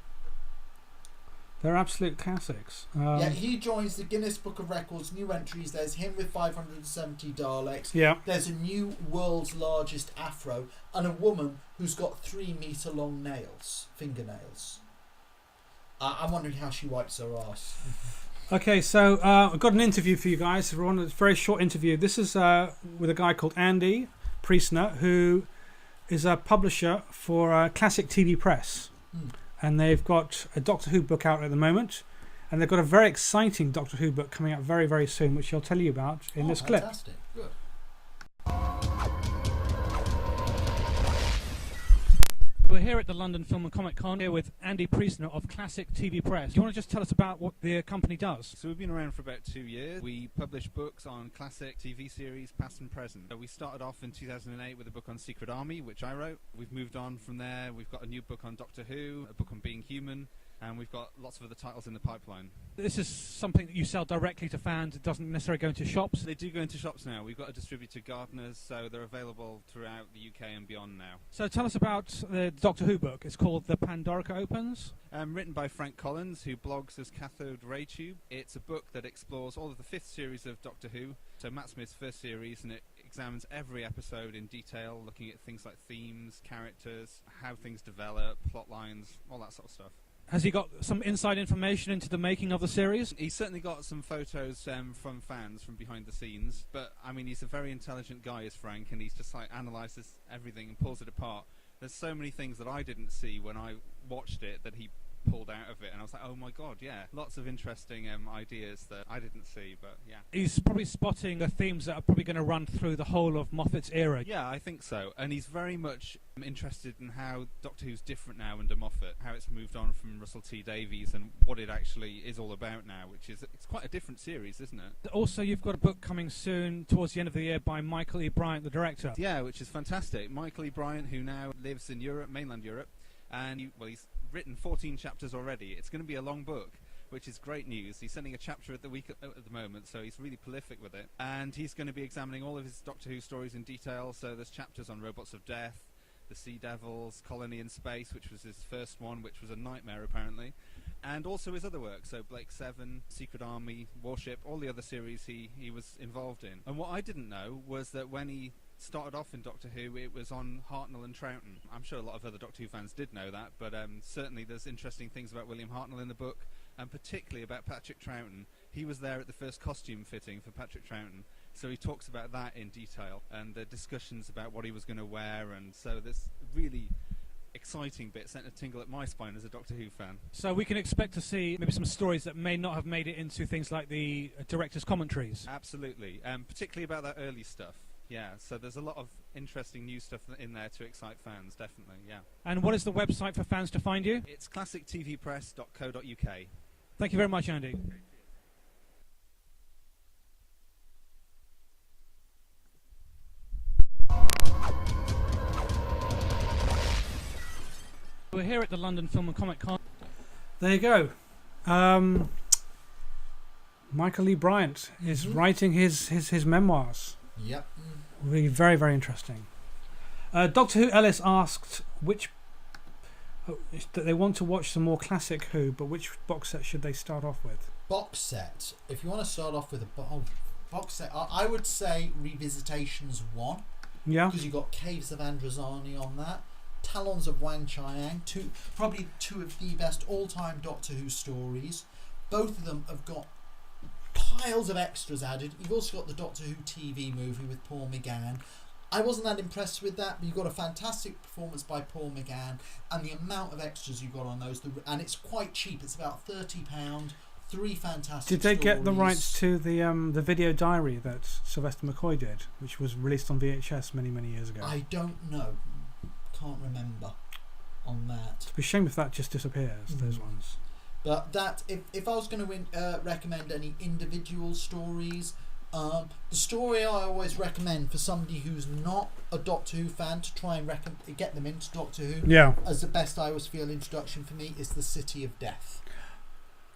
They're absolute classics. He joins the Guinness Book of Records. New entries. There's him with 570 Daleks. Yeah. There's a new world's largest afro and a woman who's got 3-meter long fingernails. I'm wondering how she wipes her ass. Okay, so I've got an interview for you guys. We're on a very short interview. This is with a guy called Andy Priestner, who is a publisher for Classic TV Press. And they've got a Doctor Who book out at the moment. And they've got a very exciting Doctor Who book coming out very, very soon, which I'll tell you about in this clip. Fantastic. Good. We're here at the London Film and Comic Con here with Andy Priestner of Classic TV Press. Do you want to just tell us about what the company does? So we've been around for about 2 years. We publish books on classic TV series, past and present. So we started off in 2008 with a book on Secret Army, which I wrote. We've moved on from there. We've got a new book on Doctor Who, a book on Being Human, and we've got lots of other titles in the pipeline. This is something that you sell directly to fans. It doesn't necessarily go into shops. They do go into shops now. We've got a distributor, Gardeners, so they're available throughout the UK and beyond now. So tell us about the Doctor Who book. It's called The Pandorica Opens. Written by Frank Collins, who blogs as Cathode Ray Tube. It's a book that explores all of the 5th series of Doctor Who, so Matt Smith's first series, and it examines every episode in detail, looking at things like themes, characters, how things develop, plot lines, all that sort of stuff. Has he got some inside information into the making of the series? He's certainly got some photos from fans from behind the scenes, but I mean, he's a very intelligent guy, is Frank, and he's just like analyses everything and pulls it apart. There's so many things that I didn't see when I watched it that he pulled out of it, and I was like, oh my god, yeah, lots of interesting ideas that I didn't see, but yeah. He's probably spotting the themes that are probably going to run through the whole of Moffat's era. Yeah, I think so, and he's very much interested in how Doctor Who's different now under Moffat, how it's moved on from Russell T Davies and what it actually is all about now, which is, it's quite a different series, isn't it? Also, you've got a book coming soon towards the end of the year by Michael E. Bryant, the director. Yeah, which is fantastic. Michael E. Bryant, who now lives in Europe, mainland Europe, and he's written 14 chapters already. It's going to be a long book, which is great news. He's sending a chapter at the week at the moment, so he's really prolific with it. And he's going to be examining all of his Doctor Who stories in detail. So there's chapters on Robots of Death, the Sea Devils, Colony in Space, which was his first one, which was a nightmare apparently, and also his other work, so Blake 7, Secret Army, Warship, all the other series he was involved in. And what I didn't know was that when he started off in Doctor Who, it was on Hartnell and Troughton. I'm sure a lot of other Doctor Who fans did know that, but certainly there's interesting things about William Hartnell in the book, and particularly about Patrick Troughton. He was there at the first costume fitting for Patrick Troughton, so he talks about that in detail, and the discussions about what he was going to wear, and so this really exciting bit sent a tingle at my spine as a Doctor Who fan. So we can expect to see maybe some stories that may not have made it into things like the director's commentaries. Absolutely, particularly about that early stuff. Yeah, so there's a lot of interesting new stuff in there to excite fans, definitely, yeah. And what is the website for fans to find you? It's classictvpress.co.uk. Thank you very much, Andy. We're here at the London Film and Comic Con. There you go. Michael E. Bryant is writing his memoirs. Yep. Really very, very interesting. Doctor Who Ellis asked that they want to watch some more classic Who, but which box set should they start off with? Box set. If you want to start off with a box set, I would say Revisitations 1. Yeah. Because you've got Caves of Androzani on that. Talons of Wang Chiang, probably two of the best all-time Doctor Who stories. Both of them have got piles of extras added. You've also got the Doctor Who TV movie with Paul McGann. I wasn't that impressed with that, but you've got a fantastic performance by Paul McGann, and the amount of extras you've got on those, and it's quite cheap. It's about £30. 3 fantastic Did they stories. get the rights to the video diary that Sylvester McCoy did, which was released on VHS many, many years ago? I don't know. Can't remember on that. It'd be a shame if that just disappears, those ones. But that, if I was going to recommend any individual stories, the story I always recommend for somebody who's not a Doctor Who fan to try and get them into Doctor Who, as the best I always feel introduction for me, is The City of Death.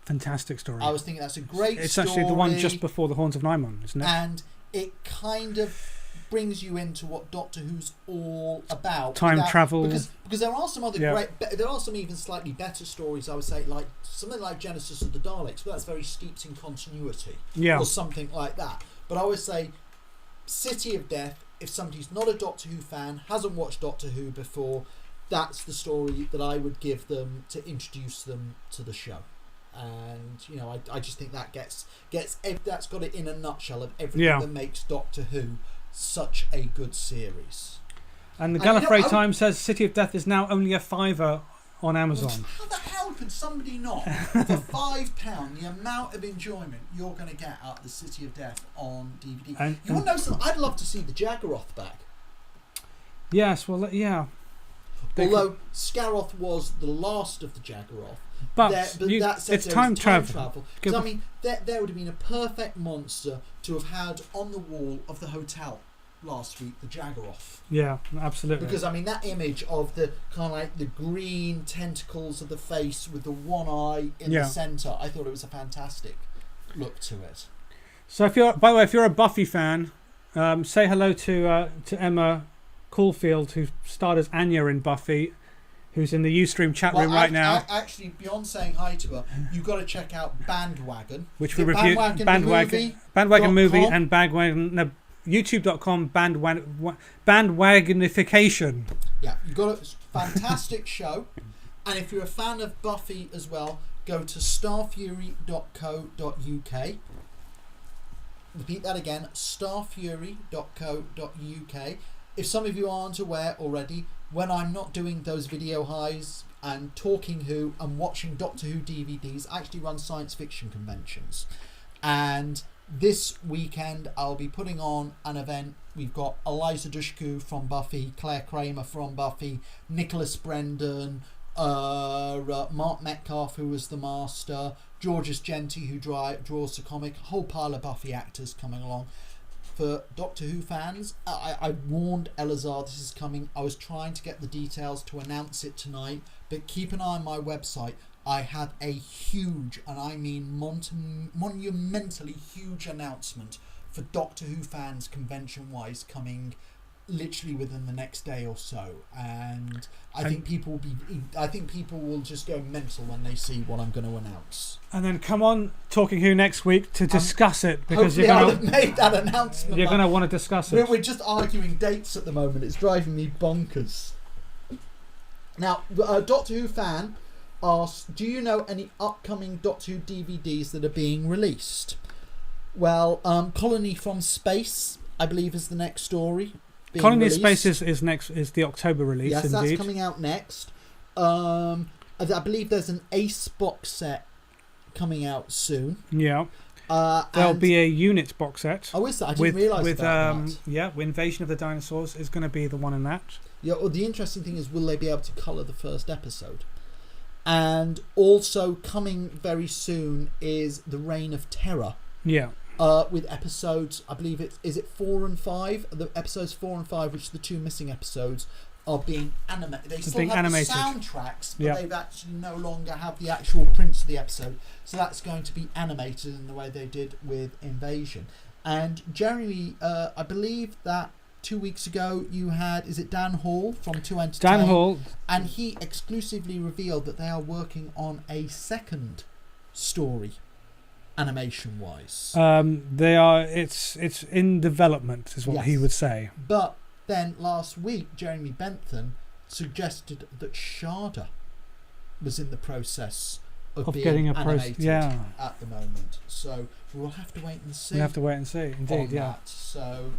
Fantastic story. I was thinking that's a great story. It's actually the one just before the Horns of Nimon, isn't it? And it kind of brings you into what Doctor Who's all about. Time travel. Because there are some other there are some even slightly better stories, I would say, like something like Genesis of the Daleks, but that's very steeped in continuity. Or something like that. But I always say City of Death, if somebody's not a Doctor Who fan, hasn't watched Doctor Who before, that's the story that I would give them to introduce them to the show. And I just think that gets that's got it in a nutshell of everything that makes Doctor Who such a good series. And the Gallifrey Times says City of Death is now only a £5 on Amazon. How the hell could somebody not, for £5, the amount of enjoyment you're going to get out of the City of Death on DVD? And you want to know something? I'd love to see the Jaggeroth back. Yes, well, yeah. Although Scaroth was the last of the Jaggeroth. But it's time travel. Because, I mean, there would have been a perfect monster to have had on the wall of the hotel last week, the Jaggeroth. Yeah, absolutely. Because, I mean, that image of the kind of like the green tentacles of the face with the one eye in the centre, I thought it was a fantastic look to it. So, by the way, if you're a Buffy fan, say hello to Emma Caulfield, who starred as Anya in Buffy, who's in the Ustream chat room right now. Actually, beyond saying hi to her, you've got to check out Bandwagon, which we reviewed. Bandwagon movie and Bandwagon. No, YouTube.com bandwagonification. Yeah, you've got a fantastic show, and if you're a fan of Buffy as well, go to starfury.co.uk. Repeat that again: starfury.co.uk. If some of you aren't aware already, when I'm not doing those video highs and talking Who and watching Doctor Who DVDs, I actually run science fiction conventions. And this weekend I'll be putting on an event. We've got Eliza Dushku from Buffy, Claire Kramer from Buffy, Nicholas Brendan, Mark Metcalf, who was the Master, Georges Genty, who draws the comic, a whole pile of Buffy actors coming along. For Doctor Who fans, I warned Elisar this is coming. I was trying to get the details to announce it tonight, but keep an eye on my website. I have a huge, and I mean monumentally huge announcement for Doctor Who fans convention-wise coming literally within the next day or so, and I think people will just go mental when they see what I'm going to announce. And then come on Talking Who next week to discuss it, because I'll have made that announcement. You're going to want to discuss it. We're just arguing dates at the moment. It's driving me bonkers. Now, a Doctor Who fan asked, do you know any upcoming Doctor Who DVDs that are being released? Well, Colony from Space, I believe, is the next story. Colony of Space is next, is the October release. Yes, indeed. That's coming out next. I believe there's an Ace box set coming out soon. Yeah. There'll be a Units box set. Oh, is that? I didn't realise that. Yeah, Invasion of the Dinosaurs is going to be the one in that. Yeah. Well, the interesting thing is, will they be able to colour the first episode? And also coming very soon is The Reign of Terror. Yeah. With episodes, I believe is it 4 and 5? The episodes 4 and 5, which are the two missing episodes, are being animated. They still have the soundtracks, but they've actually no longer have the actual prints of the episode. So that's going to be animated in the way they did with Invasion. And Jeremy, I believe that 2 weeks ago you had, is it Dan Hall from 2 Entertain? Dan Hall. And he exclusively revealed that they are working on a second story. Animation wise, they are. It's in development, is what he would say. But then last week, Jeremy Bentham suggested that Sharda was in the process of being getting animated at the moment. So we'll have to wait and see. We have to wait and see, indeed. Yeah. That. So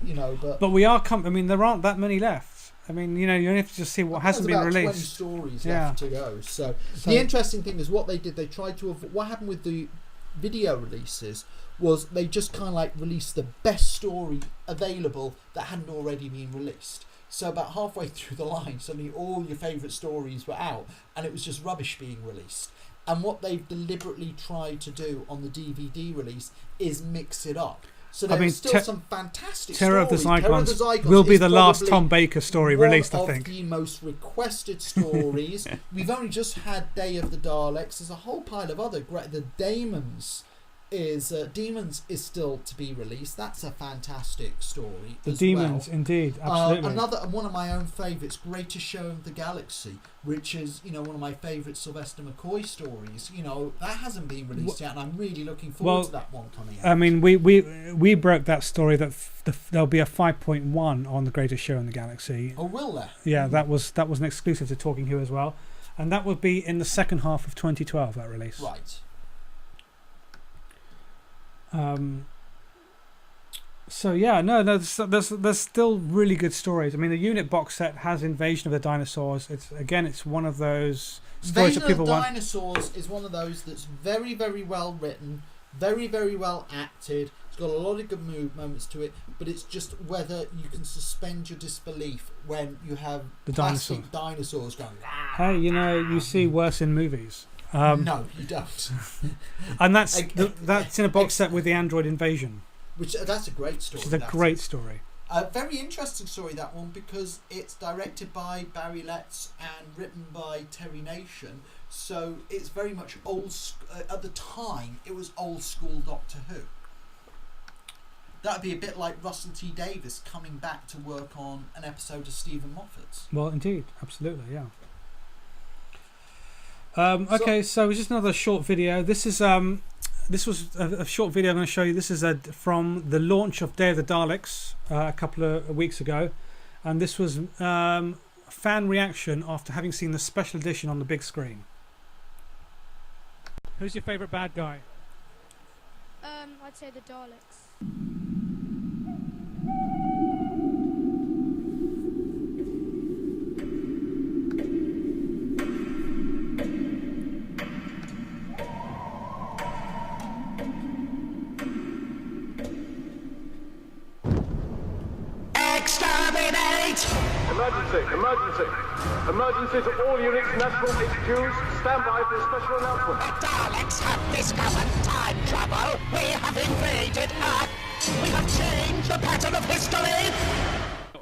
but we are. I mean, there aren't that many left. I mean, you only have to just see what hasn't been released. 20 stories left to go. So the interesting thing is what they did. They tried to avoid what happened with the video releases was they just kind of like released the best story available that hadn't already been released. So about halfway through the line, suddenly all your favourite stories were out, and it was just rubbish being released. And what they've deliberately tried to do on the DVD release is mix it up. So there's still some fantastic Terror of the stories. Zygons will be the last Tom Baker story released, I think. One of the most requested stories. We've only just had Day of the Daleks. There's a whole pile of other great... The Demons is still to be released. That's a fantastic story. The Demons, indeed, absolutely. Another one of my own favourites, Greatest Show of the Galaxy, which is one of my favourite Sylvester McCoy stories. That hasn't been released yet, and I'm really looking forward to that one coming out. I mean, we broke that story that there'll be a 5.1 on the Greatest Show in the Galaxy. Oh, will there? Yeah, that was an exclusive to Talking Who as well, and that would be in the second half of 2012. That release. Right. So yeah, no, there's still really good stories. I mean, the unit box set has Invasion of the Dinosaurs. It's one of those stories that people want. Invasion of the Dinosaurs is one of those that's very, very well written, very, very well acted. It's got a lot of good moments to it, but it's just whether you can suspend your disbelief when you have the dinosaurs going. Hey, you see worse in movies. No, you don't. And that's in a box set with the Android Invasion. That's a great story. Which is a great story. A very interesting story, that one, because it's directed by Barry Letts and written by Terry Nation. So it's very much at the time, it was old school Doctor Who. That would be a bit like Russell T Davies coming back to work on an episode of Stephen Moffat's. Well, indeed, absolutely, yeah. Okay, so just another short video. This was a short video I'm going to show you. This is from the launch of Day of the Daleks a couple of weeks ago, and this was fan reaction after having seen the special edition on the big screen. Who's your favourite bad guy? I'd say the Daleks. Emergency to all units, national HQs, stand by for a special announcement. The Daleks have discovered time travel. We have invaded Earth. We have changed the pattern of history.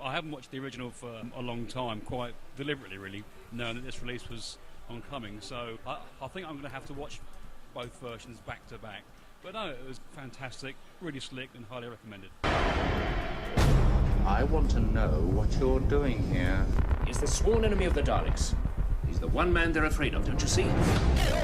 I haven't watched the original for a long time, quite deliberately really, knowing that this release was oncoming, so I think I'm going to have to watch both versions back to back. But no, it was fantastic, really slick and highly recommended. I want to know what you're doing here. He's the sworn enemy of the Daleks. He's the one man they're afraid of, don't you see? You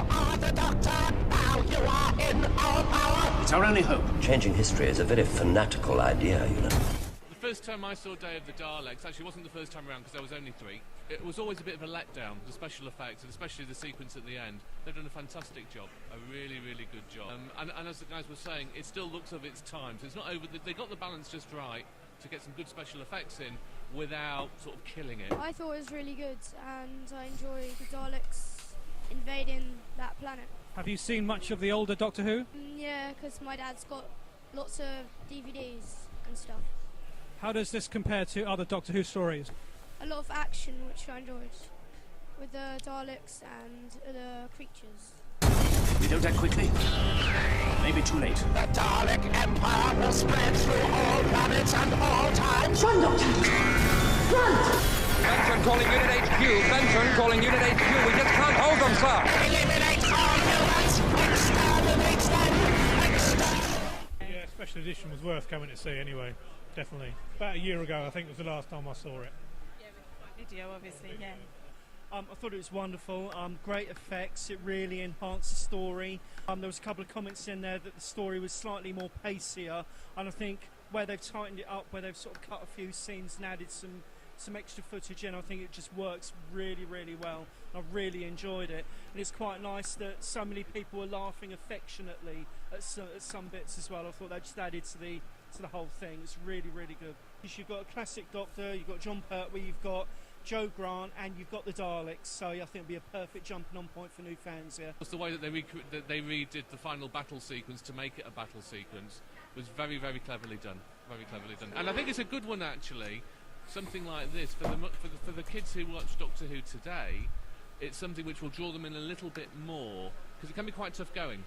are the Doctor. Now you are in our power. It's our only hope. Changing history is a very fanatical idea, The first time I saw Day of the Daleks, actually wasn't the first time around because I was only 3. It was always a bit of a letdown, the special effects, and especially the sequence at the end. They've done a fantastic job, a really, really good job. And as the guys were saying, it still looks of its time. So it's not over. They got the balance just right to get some good special effects in without sort of killing it. I thought it was really good, and I enjoyed the Daleks invading that planet. Have you seen much of the older Doctor Who? Yeah, because my dad's got lots of DVDs and stuff. How does this compare to other Doctor Who stories? A lot of action, which I enjoyed, with the Daleks and the creatures. We don't act quickly. Maybe too late. The Dalek Empire will spread through all planets and all times. Run, Doctor! Run! Benson calling Unit HQ. Benson calling Unit HQ. We just can't hold them, sir. Eliminate all humans. Exterminate them. Yeah, special edition was worth coming to see anyway. Definitely. About a year ago, I think was the last time I saw it. Yeah, video, obviously, yeah. I thought it was wonderful, great effects, it really enhanced the story. There was a couple of comments in there that the story was slightly more pacier, and I think where they've tightened it up, where they've sort of cut a few scenes and added some extra footage in, I think it just works really, really well. I really enjoyed it, and it's quite nice that so many people were laughing affectionately at some bits as well. I thought that just added to the whole thing. It's really, really good. Because you've got a classic Doctor, you've got John Pertwee, you've got Joe Grant, and you've got the Daleks, so I think it'll be a perfect jumping on point for new fans here. The way that they redid the final battle sequence to make it a battle sequence was very, very cleverly done. Very cleverly done. And I think it's a good one, actually, something like this for the kids who watch Doctor Who today, it's something which will draw them in a little bit more, because it can be quite tough going.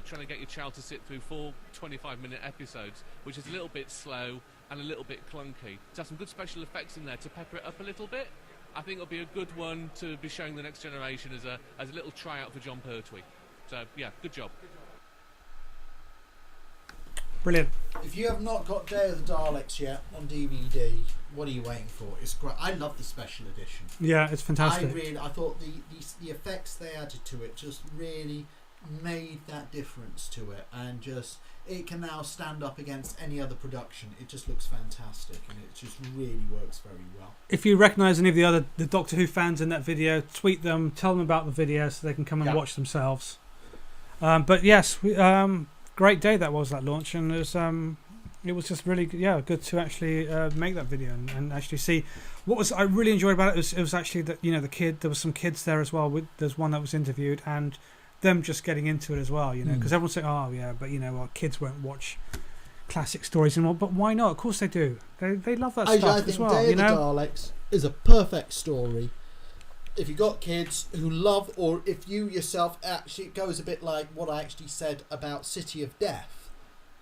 Trying to get your child to sit through 4 25-minute episodes, which is a little bit slow and a little bit clunky. To have some good special effects in there to pepper it up a little bit, I think it'll be a good one to be showing the next generation as a little tryout for John Pertwee. So yeah, good job. Brilliant. If you have not got Day of the Daleks yet on DVD, what are you waiting for? It's great. I love the special edition. Yeah, it's fantastic. I thought the effects they added to it just really made that difference to it, and just it can now stand up against any other production. It just looks fantastic, and it just really works very well. If you recognise any of the Doctor Who fans in that video, tweet them, tell them about the video so they can come and watch themselves. But yes, great day that was, that launch, and it was just really good to actually make that video and actually see what was I really enjoyed about it. It was actually that the kid, there was some kids there as well. There's one that was interviewed, and them just getting into it as well, because everyone's saying, oh yeah, but kids won't watch classic stories anymore. But why not? Of course they do. They love that stuff I think as well. Day of the Daleks is a perfect story. If you've got kids who love, or if you yourself, actually, it goes a bit like what I actually said about City of Death,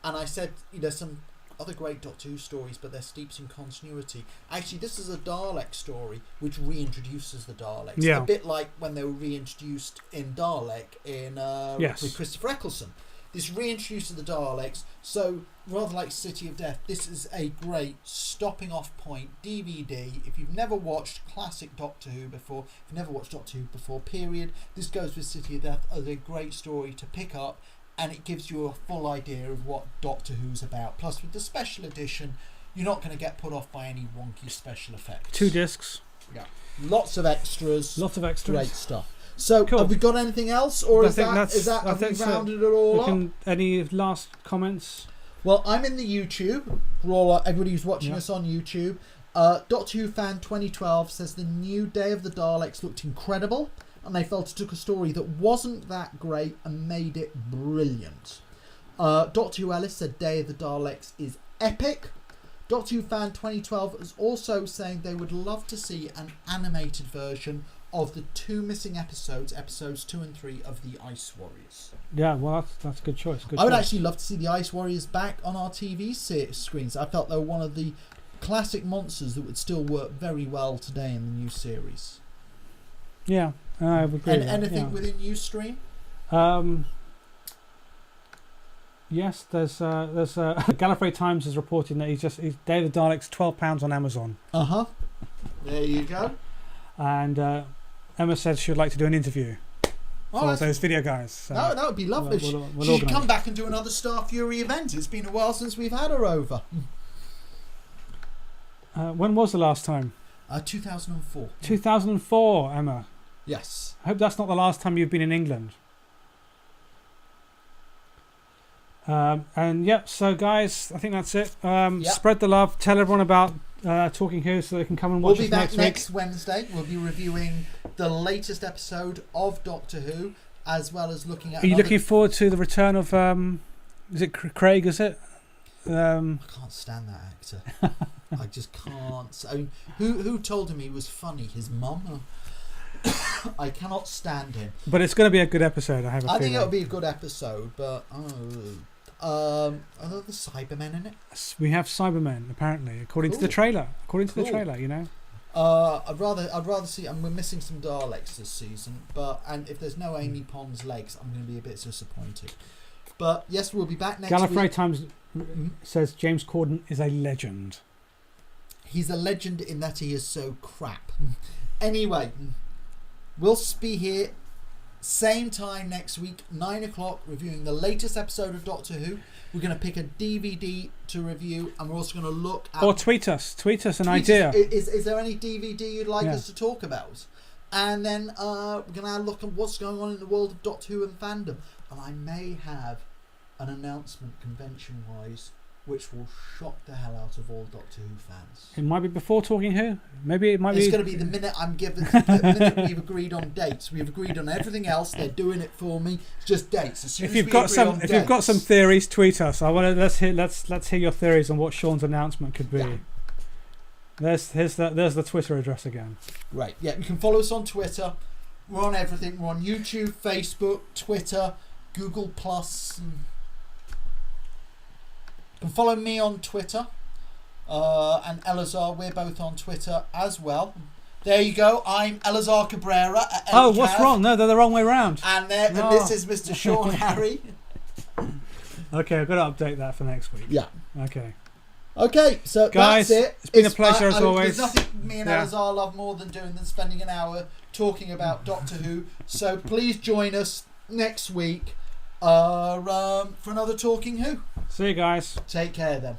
and I said some other great Doctor Who stories, but they're steeped in continuity. Actually, this is a Dalek story which reintroduces the Daleks. Yeah. A bit like when they were reintroduced in Dalek with Christopher Eccleston. This reintroduces the Daleks, so rather like City of Death, this is a great stopping off point DVD. If you've never watched classic Doctor Who before, if you've never watched Doctor Who before, period, this goes with City of Death as a great story to pick up, and it gives you a full idea of what Doctor Who's about. Plus, with the special edition, you're not going to get put off by any wonky special effects. 2 discs. Yeah. Lots of extras. Great stuff. So, cool. Have we got anything else, or have we rounded it all up? Any last comments? Well, I'm in the YouTube. For all everybody who's watching us on YouTube, Doctor Who Fan 2012 says the new Day of the Daleks looked incredible, and they felt it took a story that wasn't that great and made it brilliant. Doctor Who Ellis said Day of the Daleks is epic. Doctor Who Fan 2012 is also saying they would love to see an animated version of the 2 missing episodes 2 and 3 of the Ice Warriors. Yeah, well, that's a good choice. I would actually love to see the Ice Warriors back on our TV screens. I felt they were one of the classic monsters that would still work very well today in the new series. Yeah, I would agree. And anything within Ustream? Yes, there's Gallifrey Times is reporting that he's Day of the Daleks £12 on Amazon. There you go. And Emma said she would like to do an interview for those video guys. So that would be lovely. We'll she should come back and do another Star Fury event. It's been a while since we've had her over. When was the last time? 2004. 2004, Emma. Yes. I hope that's not the last time you've been in England. So guys, I think that's it. Spread the love. Tell everyone about Talking Who so they can come and watch us next week. We'll be back next Wednesday. We'll be reviewing the latest episode of Doctor Who, as well as looking at... Are you looking forward to the return of... is it Craig, is it? I can't stand that actor. I just can't. I mean, who told him he was funny? His mum? I cannot stand him. But it's going to be a good episode, I have a feeling. I think it'll be a good episode, but... are there the Cybermen in it? We have Cybermen, apparently, according to the trailer. I'd rather see. And we're missing some Daleks this season, and if there's no Amy Pond's legs, I'm going to be a bit disappointed. But yes, we'll be back next week. Gallifrey Times says James Corden is a legend. He's a legend in that he is so crap. Anyway, we'll be here same time next week, 9 o'clock, reviewing the latest episode of Doctor Who. We're going to pick a DVD to review, and we're also going to look at... Or tweet us an idea. Is there any DVD you'd like us to talk about? And then we're going to look at what's going on in the world of Doctor Who and fandom. And I may have an announcement convention-wise which will shock the hell out of all Doctor Who fans. It might be before Talking Who. Maybe it might be... It's going to be the minute I'm given... the minute we've agreed on dates. We've agreed on everything else. They're doing it for me. It's just dates. If you've got some theories, tweet us. Let's hear your theories on what Sean's announcement could be. There's the Twitter address again. Right. Yeah, you can follow us on Twitter. We're on everything. We're on YouTube, Facebook, Twitter, Google Plus. You can follow me on Twitter. And Elisar, we're both on Twitter as well. There you go. I'm Elisar Cabrera. Oh, what's wrong? No, they're the wrong way round. And this is Mr. Sean Harry. Okay, I've got to update that for next week. Yeah. Okay, so guys, that's it. It's been a pleasure as always. There's nothing me and Elisar love more than spending an hour talking about Doctor Who. So please join us next week for another Talking Who. See you guys. Take care then.